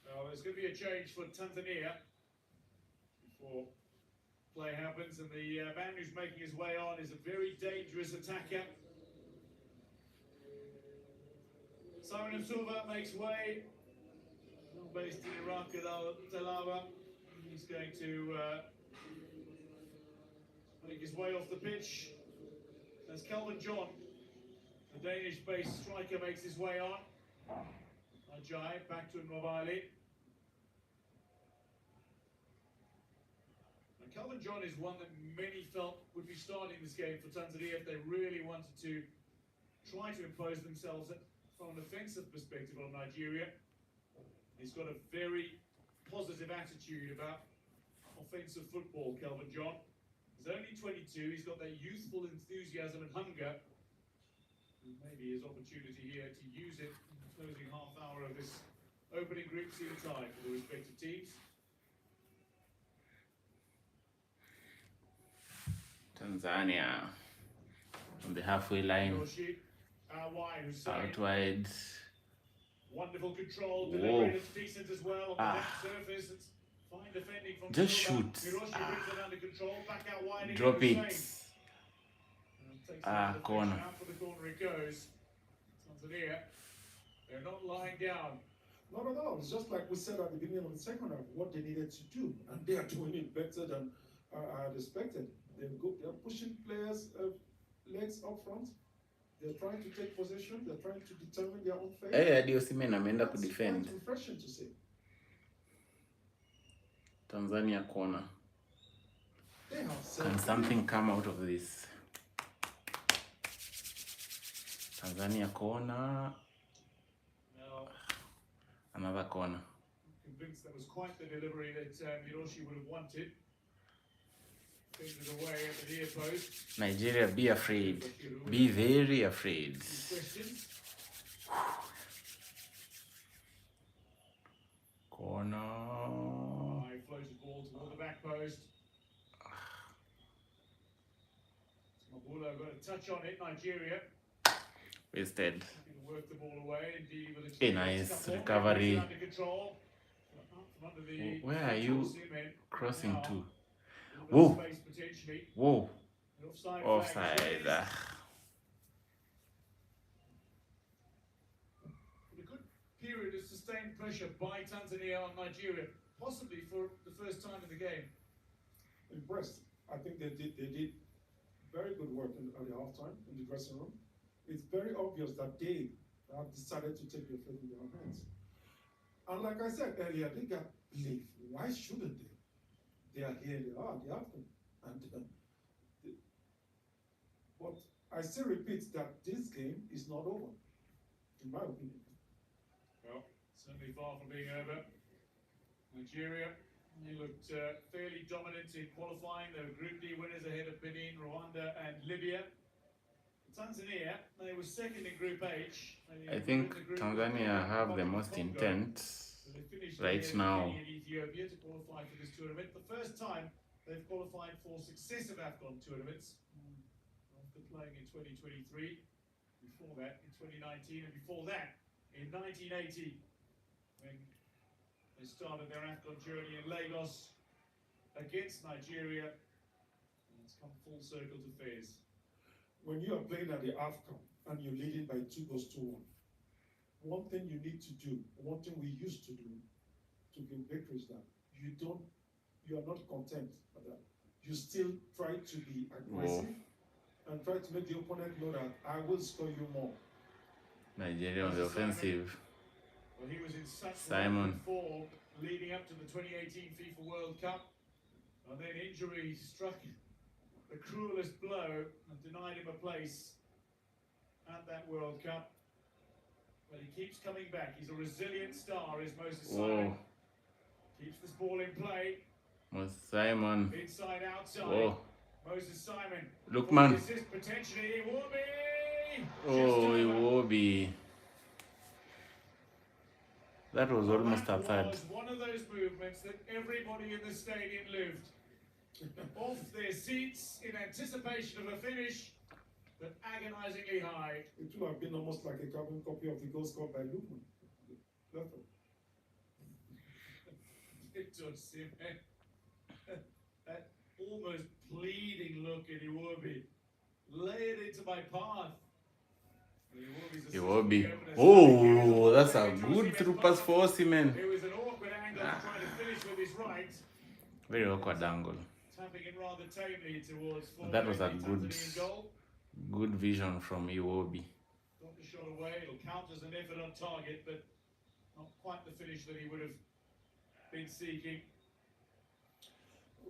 Now there's going to be a change for Tanzania before play happens, and the man who's making his way on is a very dangerous attacker. Simon Silva makes way, based in Iraq at Al-Talawa. He's going to make his way off the pitch. As Calvin John, the Danish-based striker, makes his way on. Ajay, back to Mobile. Calvin John is one that many felt would be starting this game for Tanzania if they really wanted to try to impose themselves from an offensive perspective on Nigeria. He's got a very positive attitude about offensive football, Calvin John. He's only 22, he's got that youthful enthusiasm and hunger. And maybe his opportunity here to use it in the closing half hour of this opening group C tie for the respective teams. Tanzania on the halfway line, out wide. Wonderful control, delivery that's decent as well on the left surface. It's fine defending from just Silva. shoot. Brings it under control, back out wide. Drop it. Takes Corner. out for the corner it goes. Tanzania, they're not lying down. Not at all. It's just like we said at the beginning of the second half, what they needed to do, and they are doing it better than I had expected. They're pushing players' legs up front. They're trying to take possession. They're trying to determine their own fate. Hadi Osimhen ameenda That's kudefend. quite refreshing to see. Tanzania corner. They have Can something come out of this? Tanzania corner. Now, Another corner. I'm convinced that was quite the delivery that Hiroshi would have wanted. Fingers away at the near post. Nigeria, be afraid. Be very afraid. Questions? Corner. High floated ball toward the back post. Mabulo got a touch on it, Nigeria. Wasted. Can work the ball away. Indeed, with a Hey, nice recovery. under control. From under the Where are you crossing now, to? a little Whoa. bit of space potentially. Whoa. The offside. flag is Offside. raised. But a good period of sustained pressure by Tanzania on Nigeria, possibly for the first time in the game. Impressed. I think they did very good work at the halftime in the dressing room. It's very obvious that they have decided to take their fate in their own hands. And like I said earlier, they got belief. Why shouldn't they? They are here, they are, they have them. But I still repeat that this game is not over, in my opinion. Well, certainly far from being over. Nigeria, they looked fairly dominant in qualifying. They were Group D winners ahead of Benin, Rwanda and Libya. Tanzania, they were second in Group H. I think Tanzania have the most intent right now. In Ethiopia to qualify for this tournament. The first time they've qualified for successive AFCON tournaments. After playing in 2023, before that in 2019, and before that in 1980, when they started their AFCON journey in Lagos against Nigeria. And it's come full circle to Fez. When you are playing at the AFCON and you're leading by 2 goals to 1, one thing you need to do, one thing we used to do to win victories, that you are not content with that. You still try to be aggressive and try to make the opponent know that I will score you more. Nigeria on the offensive. Well, he was in such Simon. form leading up to the 2018 FIFA World Cup, and then injury struck the cruelest blow and denied him a place at that World Cup. But he keeps coming back. He's a resilient star, is Moses Simon. Keeps this ball in play. Moses Simon. Inside, outside. Whoa. Moses Simon. Look, man. Assist potentially. Iwobi! Oh, it will be. That was almost a third. That was one of those movements that everybody in the stadium lived. Off their seats in anticipation of a finish, but agonizingly high. It would have been almost like a carbon copy of the goal scored by Lukman. Victor Osimhen. That almost pleading look at Iwobi. Lay it into my path. Iwobi. Oh, that's a good through pass for Osimhen. It was an awkward angle trying to finish with his right. Very awkward angle. Tapping it rather tamely towards That was a Tanzanian goal. good vision from Iwobi. Got the shot away. It'll count as an effort on target, but Not quite the finish that he would have been seeking.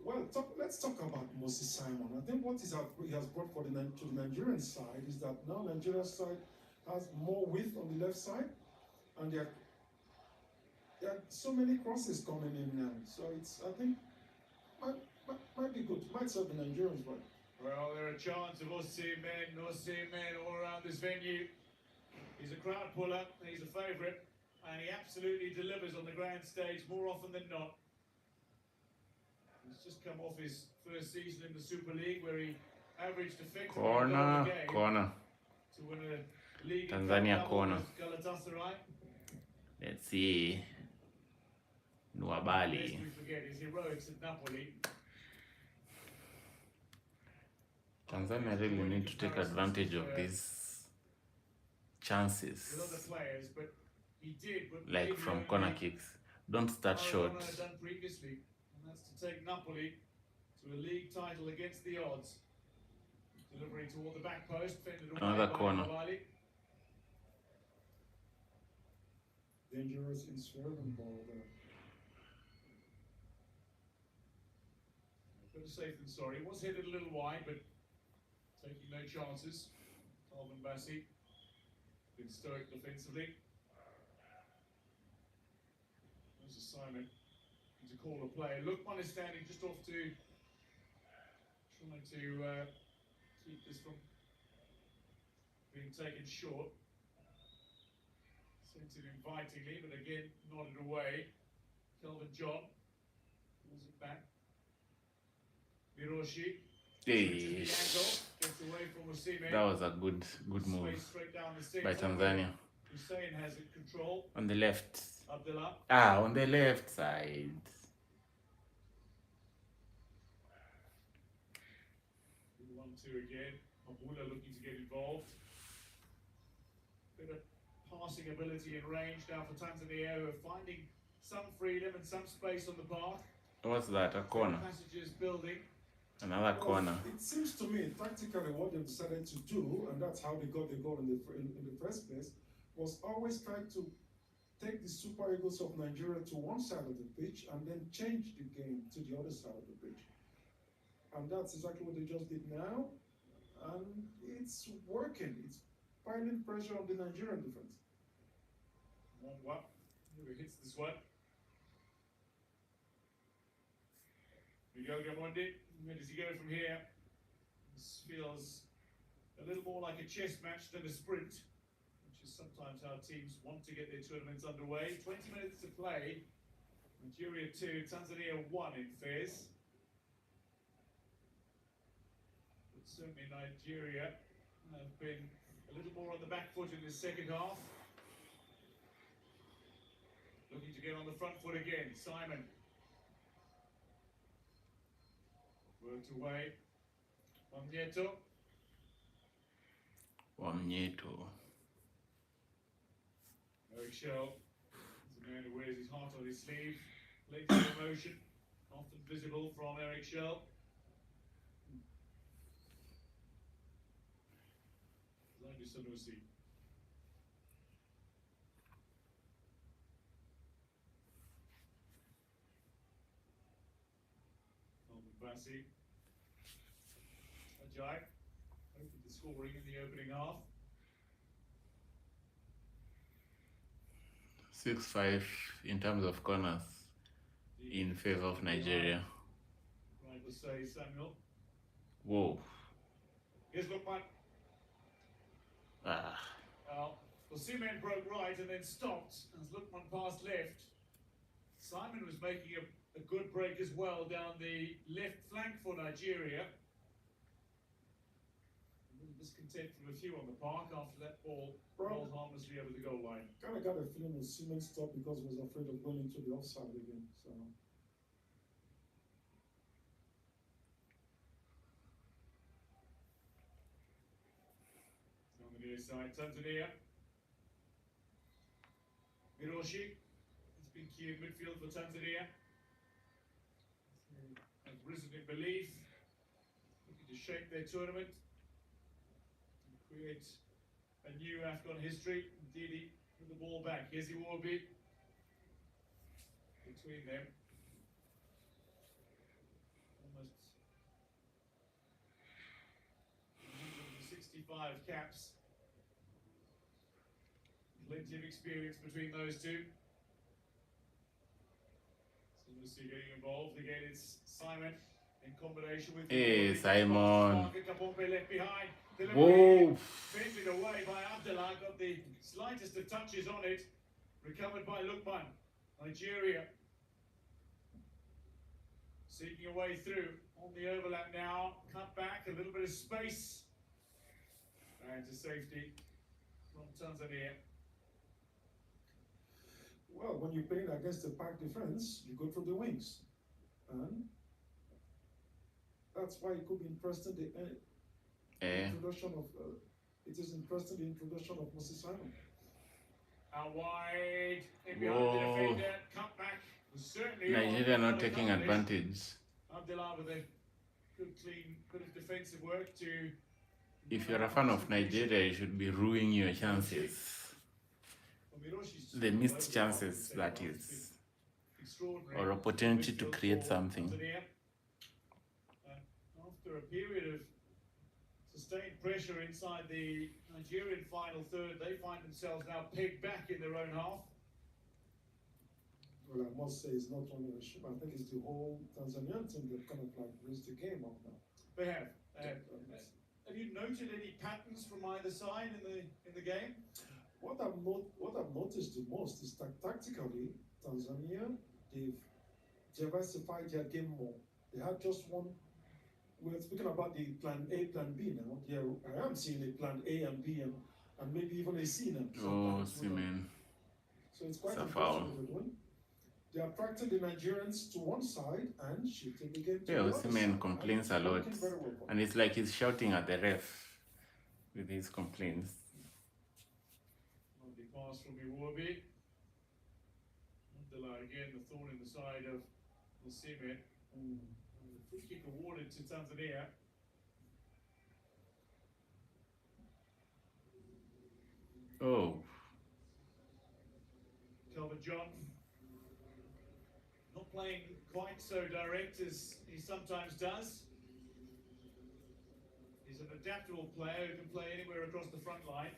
Well, let's talk about Moses Simon. I think what he has brought to the Nigerian side is that now Nigeria's side has more width on the left side, and there are so many crosses coming in now. So I think might be good. Might serve the Nigerians well. Well, there are chants of Osimhen all around this venue. He's a crowd puller, he's a favourite, and he absolutely delivers on the grand stage more often than not. He's just come off his first season in the Super League where he averaged effectively a goal a game Corner. to win a league Tanzania cup corner. with Galatasaray. Let's see. Nwabali. Lest we forget his heroics at Napoli. Tanzania really need to take advantage of these With other chances, players, but he did. But like maybe from only corner kicks. Don't start short. Maradona had done previously, and that's to take Napoli to a league title against the odds. Delivery toward the back post, fended away Another by corner. Nwabali. Dangerous in swerving ball there. Better safe than sorry. Was headed a little wide, but taking no chances. Calvin Bassey been stoic defensively. There's a Simon to call a play. Lookman is standing just off to trying to keep this from being taken short. Sent it invitingly, but again nodded away. Kelvin John pulls it back. Miroshi. Hey, Gets away from Osimhen. that was a good move Sways straight down the centre. by Tanzania. Hussein has it control. On the left. Abdullah. On the left side. 1-2 again. Mabula looking to get involved. Bit of passing ability and range now for Tanzania, who are finding some freedom and some space on the path. What's that? A corner. Passages building. Another corner. It seems to me, tactically, what they decided to do, and that's how they got the goal in the first place, was always try to take the Super Eagles of Nigeria to one side of the pitch and then change the game to the other side of the pitch. And that's exactly what they just did now. And it's working. It's piling pressure on the Nigerian defense. What? Who hits this one? Miguel Gamondi. Where does he go from here? This feels a little more like a chess match than a sprint, which is sometimes how teams want to get their tournaments underway. 20 minutes to play. Nigeria 2, Tanzania 1 in Fez. But certainly Nigeria have been a little more on the back foot in the second half. Looking to get on the front foot again. Simon. Worked away. Wamnyeto. Eric Shell is a man who wears his heart on his sleeve. Plenty of emotion, often visible from Eric Shell. Zanju Sanusi. Calvin Bassey. Ajay opened the scoring in the opening half. 6-5 in terms of corners in favor of Nigeria. Right, we'll say Samuel. Whoa. Here's Lookman. Well, Osimhen broke right and then stopped as Lookman passed left. Simon was making a good break as well down the left flank for Nigeria. A little discontent from a few on the park after that ball rolled harmlessly over the goal line. Kind of got a feeling that Seaman stopped because he was afraid of going into the offside again. So. On the near side, Tanzania. Miroshi has been key in midfield for Tanzania. They have risen in belief, looking to shape their tournament and create a new AFCON history. Indeed, with the ball back. Here's Iwobi. between them. Almost 165 caps. Plenty of experience between those two. So we'll see getting involved. Again, it's Simon in combination with Simon. Kapombe left behind. Whoa. Fended away by Abdullah, got the slightest of touches on it. Recovered by Lukman. Nigeria seeking a way through on the overlap now. Cut back, a little bit of space. And to safety from Tanzania. Well, when you're playing against the pack defense, you go through the wings. And that's why it could be interesting, the introduction of, it is interesting, the introduction of Moses Simon. Out wide, in behind the defender, cut back. Certainly Nigeria not taking advantage. Abdullah with a good, clean bit of defensive work to... If you're a fan of Nigeria, you should be ruining your chances. The missed chances, that is. Or opportunity to create something. After a period of sustained pressure inside the Nigerian final third, they find themselves now pegged back in their own half. Well, I must say it's not only a ship. I think it's the whole Tanzanian team that kind of like raised the game up now. They have. Have you noted any patterns from either side in the game? What I've noticed the most is that tactically, Tanzania, they've diversified their game more. They had just one. We're speaking about the plan A, plan B now. Yeah, I am seeing a plan A and B and maybe even a C now. Oh, see, man. So it's quite impressive what we're doing. They attracted the Nigerians to one side and shifted the game to the other side. Osimhen complains a lot. And it's like he's shouting at the ref with his complaints. Lovely pass from Iwobi. Abdullah again, the thorn in the side of Osimhen. The free kick awarded to Tanzania. Oh. Calvin John. Not playing quite so direct as he sometimes does. He's an adaptable player who can play anywhere across the front line.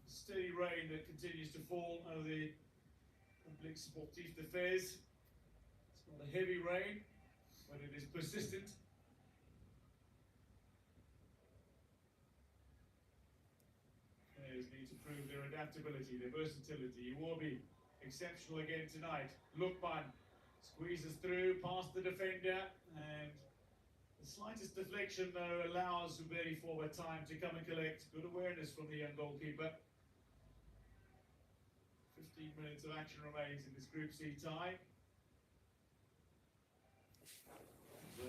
Steady rain that continues to fall over the Complex Sportif d'Affaires. It's not a heavy rain, but it is persistent. Players need to prove their adaptability, their versatility. Iwobi, exceptional again tonight. Lukman squeezes through past the defender, and the slightest deflection though allows Zuberi forward time to come and collect. Good awareness from the young goalkeeper. 15 minutes of action remains in this Group C tie. I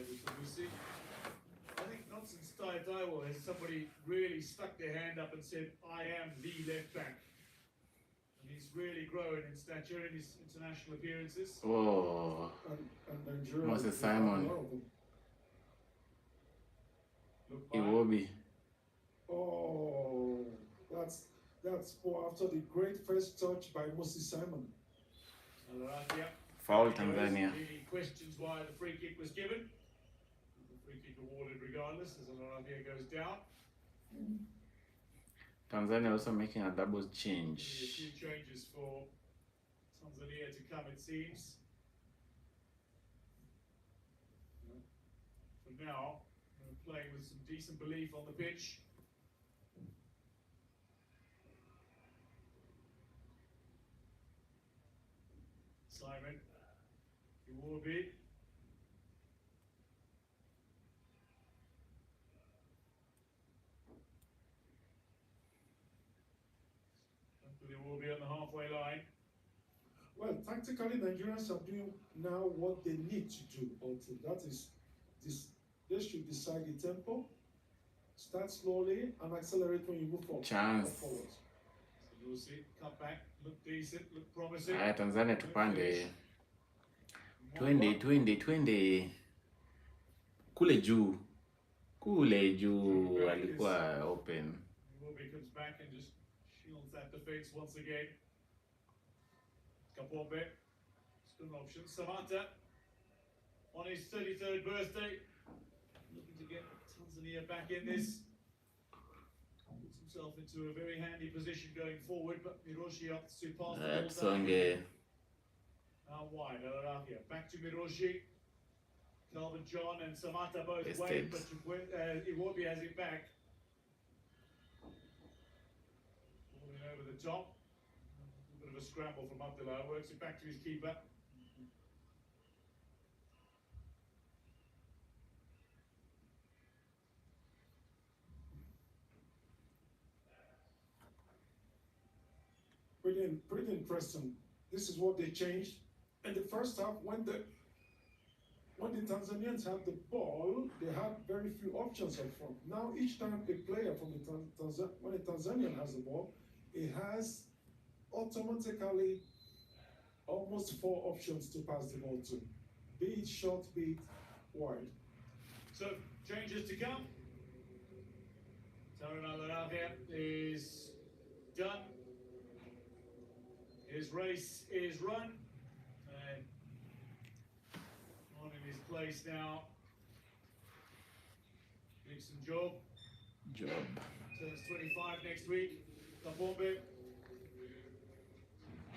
think not since Taiwo has somebody really stuck their hand up and said, I am the left back. And he's really grown in stature in his international appearances. Oh. And Moses Simon. Iwobi. Oh, that's poor after the great first touch by Moses Simon. Foul Tanzania. He questions why the free kick was given. The free kick awarded regardless as Alaravia goes down. Tanzania also making a double change. A few changes for Tanzania to come, it seems. For now, we're playing with some decent belief on the pitch. Simon, Iwobi. Iwobi on the halfway line. Well, tactically, Nigerians are doing now what they need to do. That is, they should decide the tempo, start slowly, and accelerate when you move forward. Chance. So we'll see, cut back, look decent, look promising. Tanzania tupande. Twende. Kule juu alikuwa open. Iwobi comes back and just shields that defense once again. Kapombe, still an option. Samata, on his 33rd birthday, looking to get Tanzania back in this. Puts himself into a very handy position going forward, but Miroshi up to pass the ball Songe. out wide. Ararafia back to Miroshi. Calvin John and Samata both Wasted. wait, but Iwobi has it back. Falling over the top. A bit of a scramble from Abdullah. Works it back to his keeper. Pretty interesting. This is what they changed. In the first half, when the Tanzanians had the ball, they had very few options up front. Now, each time a player from when a Tanzanian has the ball, it has automatically almost 4 options to pass the ball to, be it short, be it wide. So, changes to come. Taran Al-Arabia is done. His race is run. And on in his place now. Dixon Job. Turns 25 next week. Kapombe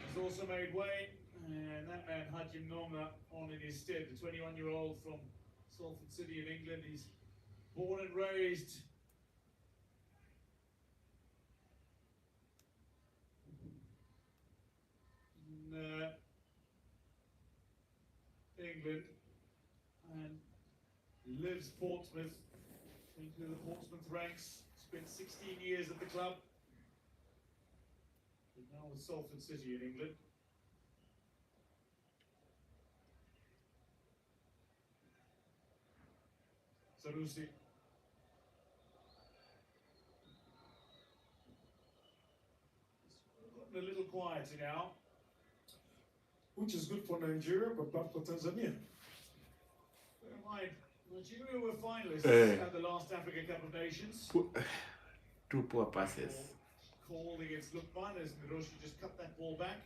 has also made way. And that man, Hajim Nonga, on in his stead. The 21-year-old from Salford City in England. He's born and raised in England and lives Portsmouth, into the Portsmouth ranks. Spent 16 years at the club, but now with Salford City in England. Sarusi. It's gotten a little quieter now. Which is good for Nigeria, but bad for Tanzania. Bear in mind, Nigeria were finalists at the last Africa Cup of Nations. 2 poor passes. Called against Lukman as Miroshi just cut that ball back.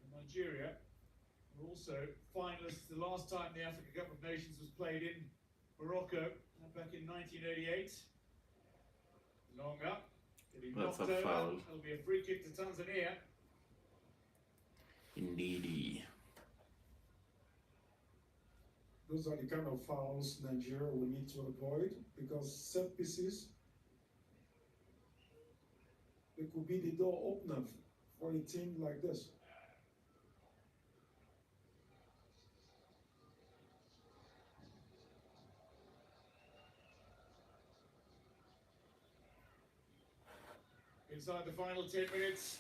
And Nigeria were also finalists the last time the Africa Cup of Nations was played in Morocco, back in 1988. Long up. Getting That's knocked a over. foul. That'll be a free kick to Tanzania. Indeedy. Those are the kind of fouls Nigeria will need to avoid, because set pieces, they could be the door opener for a team like this. Inside the final 10 minutes,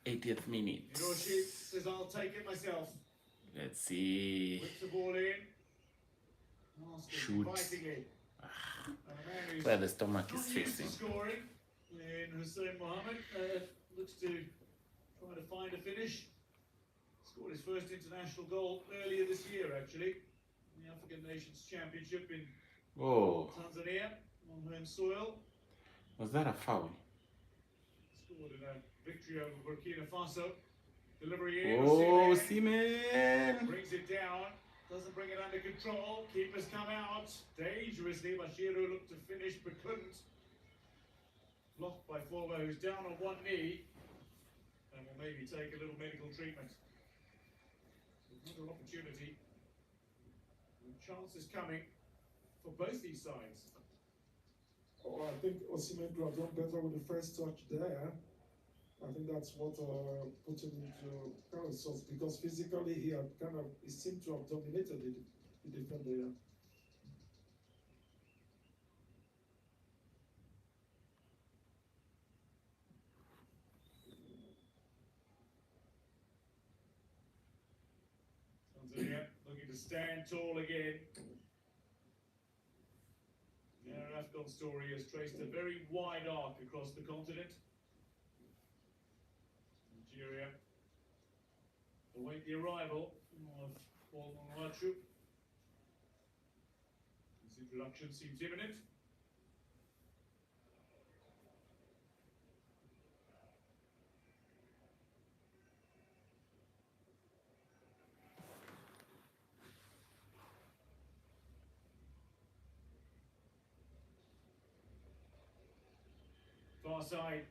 80th minute. Hiroshi says, I'll take it myself. Let's see. Whips the ball in. Asking Shoot. invitingly. And a man who's Where the stomach not is used facing. to scoring in Hussein Mohammed looks to try to find a finish. Scored his first international goal earlier this year, actually, in the African Nations Championship in Oh, Tanzania on home soil. was that a foul? Scored in a victory over Burkina Faso. Delivery in. Oh, Osimhen Seaman. brings it down. Doesn't bring it under control. Keepers come out dangerously. Bashiru looked to finish but couldn't. Blocked by Forba, who's down on one knee and will maybe take a little medical treatment. Another opportunity. And chance is coming for both these sides. Oh, I think Osimhen could have done better with the first touch there. I think that's what put him into kind of sauce, because physically he seemed to have dominated the defender. Yeah. Tanzania looking to stand tall again. Their AFCON story has traced a very wide arc across the continent. Nigeria await the arrival of Paul Nwachu. His introduction seems imminent. Far side.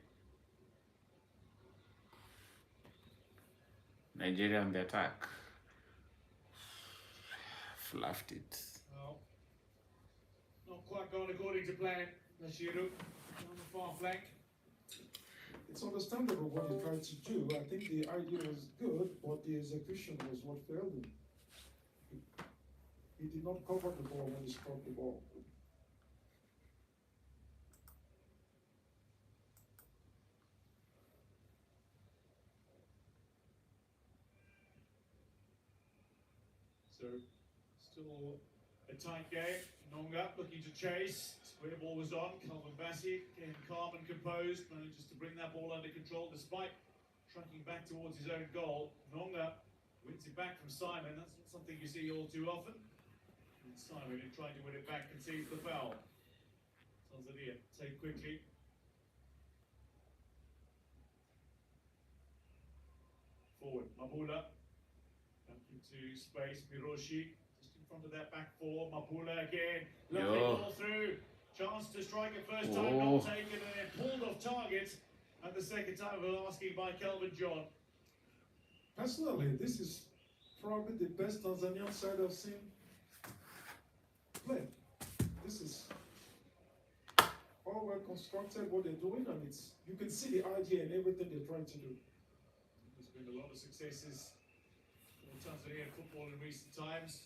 Nigeria on the attack. Fluffed it. Well, not quite gone according to plan. Nashiru on the far flank. It's understandable what he tried to do. I think the idea was good, but the execution was what failed him. He did not cover the ball when he struck the ball. So, still a tight game. Nonga looking to chase. Square ball was on. Calvin Bassey, again calm and composed, manages to bring that ball under control despite tracking back towards his own goal. Nonga wins it back from Simon. That's not something you see all too often. And Simon, in trying to win it back, concedes the foul. Tanzania take quickly. Forward, Mabula. Back into space, Miroshi. Just in front of that back four. Mabula again. Lovely ball through. Chance to strike it first time, not taken, and then pulled off target. And the second time of asking by Calvin John. Personally, this is probably the best Tanzanian side I've seen play. This is all well constructed, what they're doing, and you can see the idea and everything they're trying to do. There's been a lot of successes for Tanzanian football in recent times.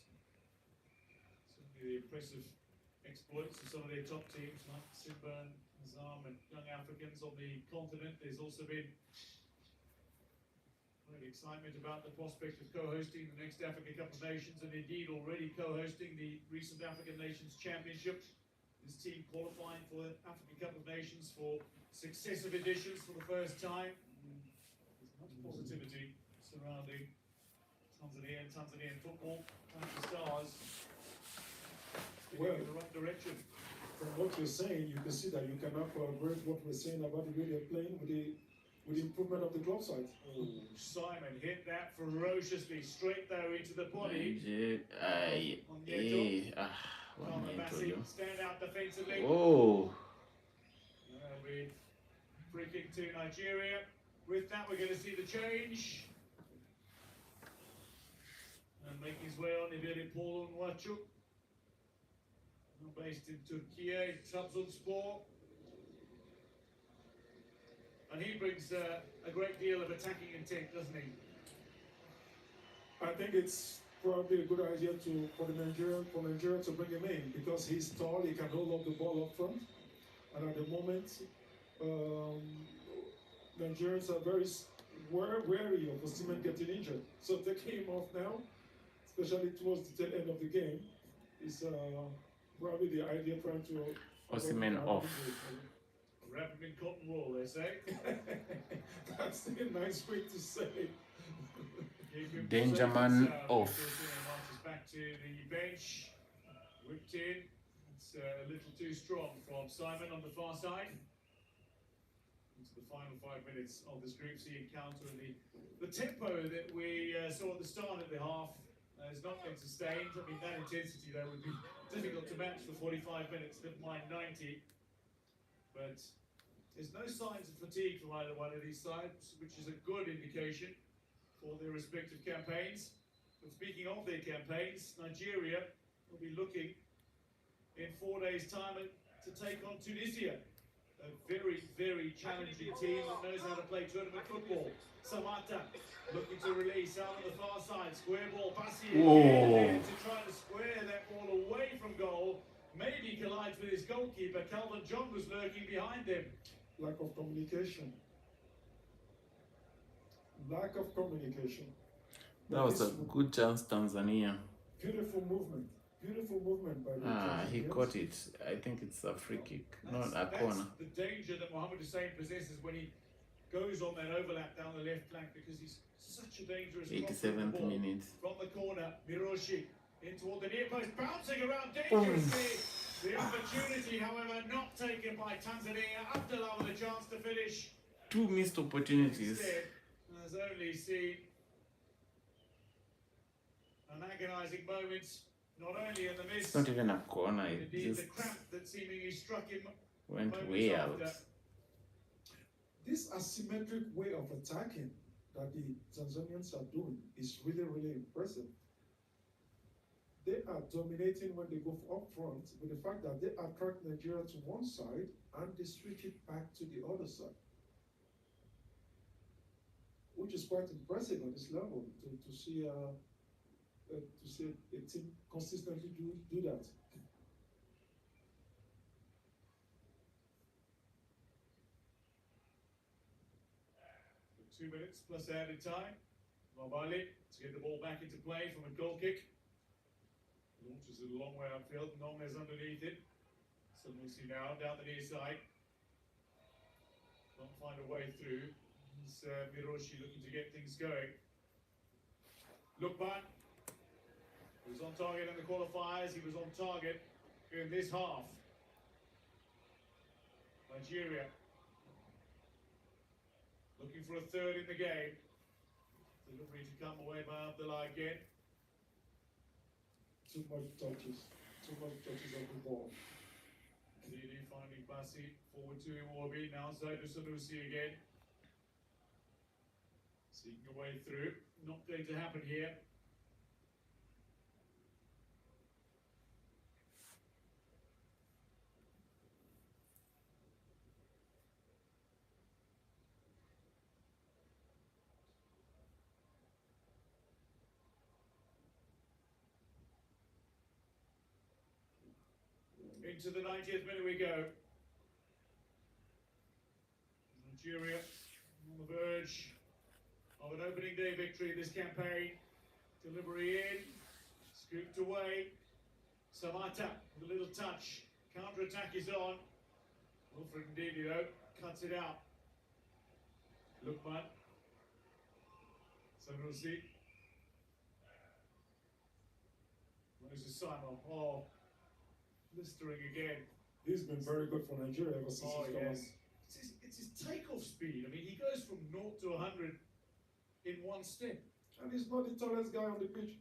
Certainly the impressive exploits of some of their top teams like Simba and Azam and young Africans on the continent. There's also been great excitement about the prospect of co-hosting the next African Cup of Nations, and indeed already co-hosting the recent African Nations Championship. This team qualifying for the African Cup of Nations for successive editions for the first time. There's much positivity surrounding Tanzania and Tanzanian football. And the Stars in the right direction. From what you're saying, you can see that you cannot corroborate what we're saying about the way they're playing with the improvement of the club side. Oh, Simon hit that ferociously, straight though into the body. Stand out defensively. Oh. With free kick to Nigeria. With that, we're going to see the change. And making his way on, Paul and Watchalong. Based in Turkey, Trabzonspor. And he brings a great deal of attacking intent, doesn't he? I think it's probably a good idea for Nigeria to bring him in, because he's tall, he can hold up the ball up front. And at the moment, Nigerians are very wary of Osimhen getting injured. So taking him off now, especially towards the tail end of the game, is probably the idea, trying to Osimhen off. Wrap him in cotton wool, they say. That's a nice way to say it. Dangerman off. Marches back to the bench. Whipped in. It's a little too strong from Simon on the far side. Into the final 5 minutes of this Group C encounter, and the tempo that we saw at the start of the half has not been sustained. I mean, that intensity though would be difficult to match for 45 minutes, never mind 90. But there's no signs of fatigue from either one of these sides, which is a good indication for their respective campaigns. But speaking of their campaigns, Nigeria will be looking in 4 days' time to take on Tunisia, a very, very challenging team that knows how to play tournament football. Samata looking to release out on the far side, square ball, Bassi again to try to square that ball away from goal. Maybe collides with his goalkeeper. Calvin John was lurking behind them. Lack of communication. Lack of communication. That was a good chance, Tanzania. Beautiful movement. Beautiful movement by the he caught it. I think it's a free kick, not a corner. That's the danger that Mohamed Hussein possesses when he goes on that overlap down the left flank, because he's such a dangerous 87th minute. From the corner, Miroshi In toward the near post, bouncing around dangerously. The opportunity, however, not taken by Tanzania. Abdullah with a chance to finish. 2 missed opportunities. Instead, has only seen an agonising moment, not only in the miss, It's not even a corner, it indeed the just cramp that seemingly struck him went moments way after. out. This asymmetric way of attacking that the Tanzanians are doing is really, really impressive. They are dominating when they go up front, with the fact that they attract Nigeria to one side and they switch it back to the other side, which is quite impressive at this level to see a team consistently do that. For 2 minutes plus added time. Mobali to get the ball back into play from a goal kick. Launches it a long way upfield. Nonez underneath it. Sanusi now down the near side. Can't find a way through. It's Miroshi looking to get things going. Lukman, he was on target in the qualifiers. He was on target in this half. Nigeria looking for a third in the game. Delivery to come away by Abdullah again. Too much touches of the ball. Didi finding Bassi, forward to Iwobi, now Zaidu Sanusi again. Seeking a way through, not going to happen here. Into the 90th minute we go. Nigeria on the verge of an opening day victory in this campaign. Delivery in, scooped away. Samata with a little touch. Counter-attack is on. Wilfred Ndidi though cuts it out. Lukman. Sanusi. Moses Simon. Oh, blistering again. He's been very good for Nigeria ever since he's come on. It's his takeoff speed. I mean, he goes from 0 to 100 in one step. And he's not the tallest guy on the pitch.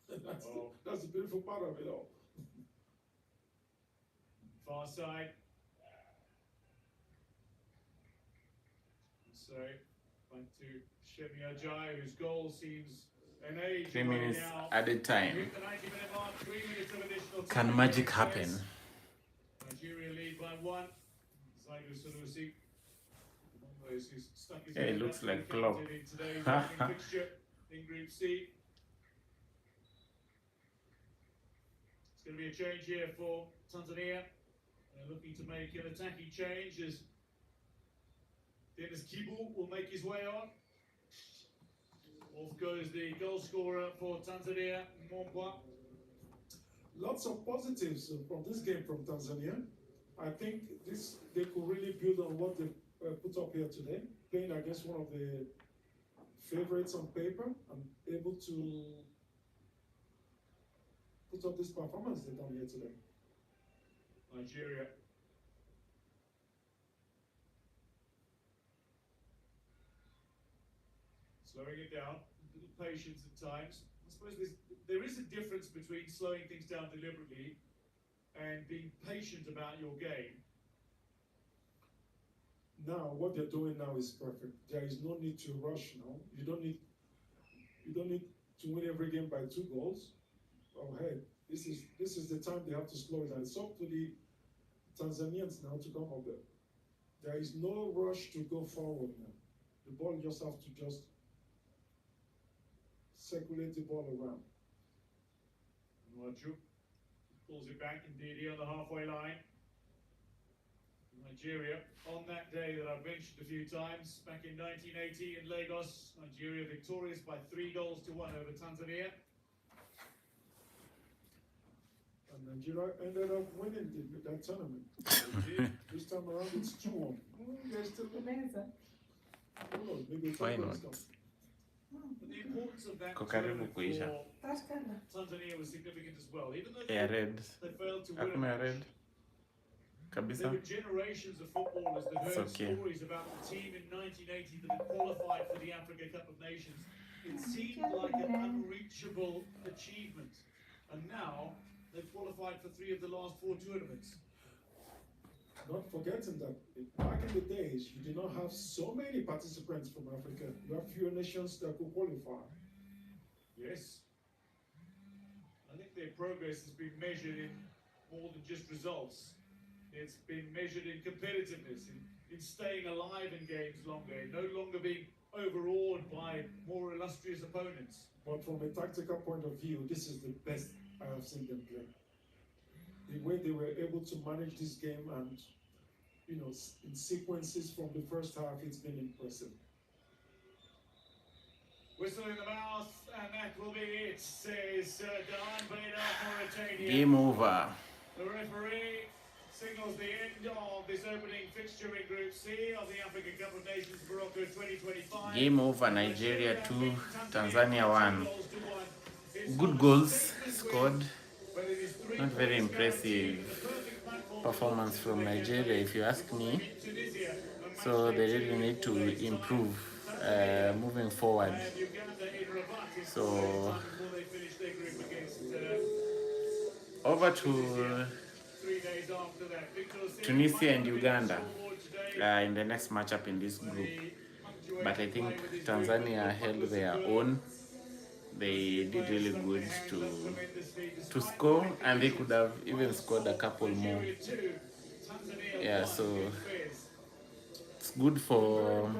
That's the beautiful part of it all. Far side. So, back to Shemi Ajayi, whose goal seems an age 3 away minutes now. added time. Hit the 90-minute mark, 3 minutes of additional time. Can magic happen? Nigeria lead by 1. Zaidu Sanusi. One of those who's stuck his Yeah, it head looks up like and Klopp. counted in today's opening fixture in Group C. It's going to be a change here for Tanzania. They're looking to make an attacking change as Dennis Kibu will make his way on. Off goes the goal scorer for Tanzania, Mombwa. Lots of positives from this game from Tanzania. I think they could really build on what they put up here today, playing against one of the favorites on paper and able to put up this performance they've done here today. Nigeria. Slowing it down, a little patience at times. I suppose there is a difference between slowing things down deliberately and being patient about your game. Now, what they're doing now is perfect. There is no need to rush now. You don't need to win every game by 2 goals. Oh, hey, this is the time they have to slow it down. It's up to the Tanzanians now to come up there. There is no rush to go forward now. The ball just have to just circulate the ball around. Nwaju pulls it back, indeed, on the halfway line. Nigeria, on that day that I've mentioned a few times, back in 1980 in Lagos, Nigeria victorious by 3 goals to 1 over Tanzania. And Nigeria ended up winning that tournament. This time around it's 2-1. There's still maybe Why not? But the importance of that Iko karibu tournament kuisha. for Tanzania was significant as well. Even though Ya red. they failed to win a Hakuna ya match, red. there Kabisa. were generations of footballers that It's heard okay. stories about the team in 1980 that had qualified for the Africa Cup of Nations. It seemed like an unreachable achievement. And now they've qualified for 3 of the last 4 tournaments. Not forgetting that back in the days, you did not have so many participants from Africa. You have fewer nations that could qualify. Yes. I think their progress has been measured in more than just results. It's been measured in competitiveness, in staying alive in games longer, in no longer being overawed by more illustrious opponents. But from a tactical point of view, this is the best I have seen them play. The way they were able to manage this game and, you know, in sequences from the first half, it's been impressive. Whistle in the mouth, and that will be it, says Dan Bader of Mauritania. Game over. The referee signals the end of this opening fixture in Group C of the African Cup of Nations Morocco 2025. Game over. Nigeria 2, Tanzania 1. Good goals scored. Not very impressive performance from Nigeria, if you ask me. So they really need to improve moving forward. So over to Tunisia and Uganda in the next matchup in this group. But I think Tanzania held their own. They did really good to score, and they could have even scored a couple more. Yeah, so it's good for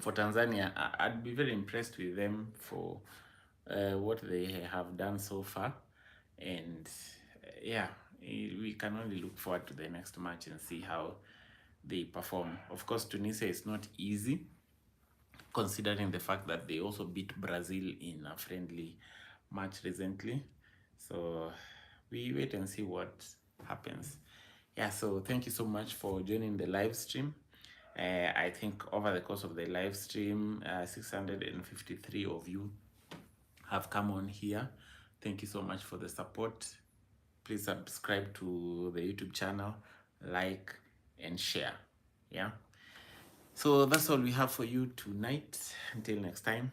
Tanzania. I'd be very impressed with them for what they have done so far, and yeah, we can only look forward to the next match and see how they perform. Of course, Tunisia is not easy, considering the fact that they also beat Brazil in a friendly match recently. So we wait and see what happens. Yeah, so thank you so much for joining the live stream. I think over the course of the live stream, 653 of you have come on here. Thank you so much for the support. Please subscribe to the YouTube channel, like and share. Yeah. So that's all we have for you tonight. Until next time,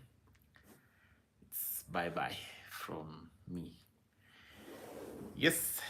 it's bye-bye from me. Yes.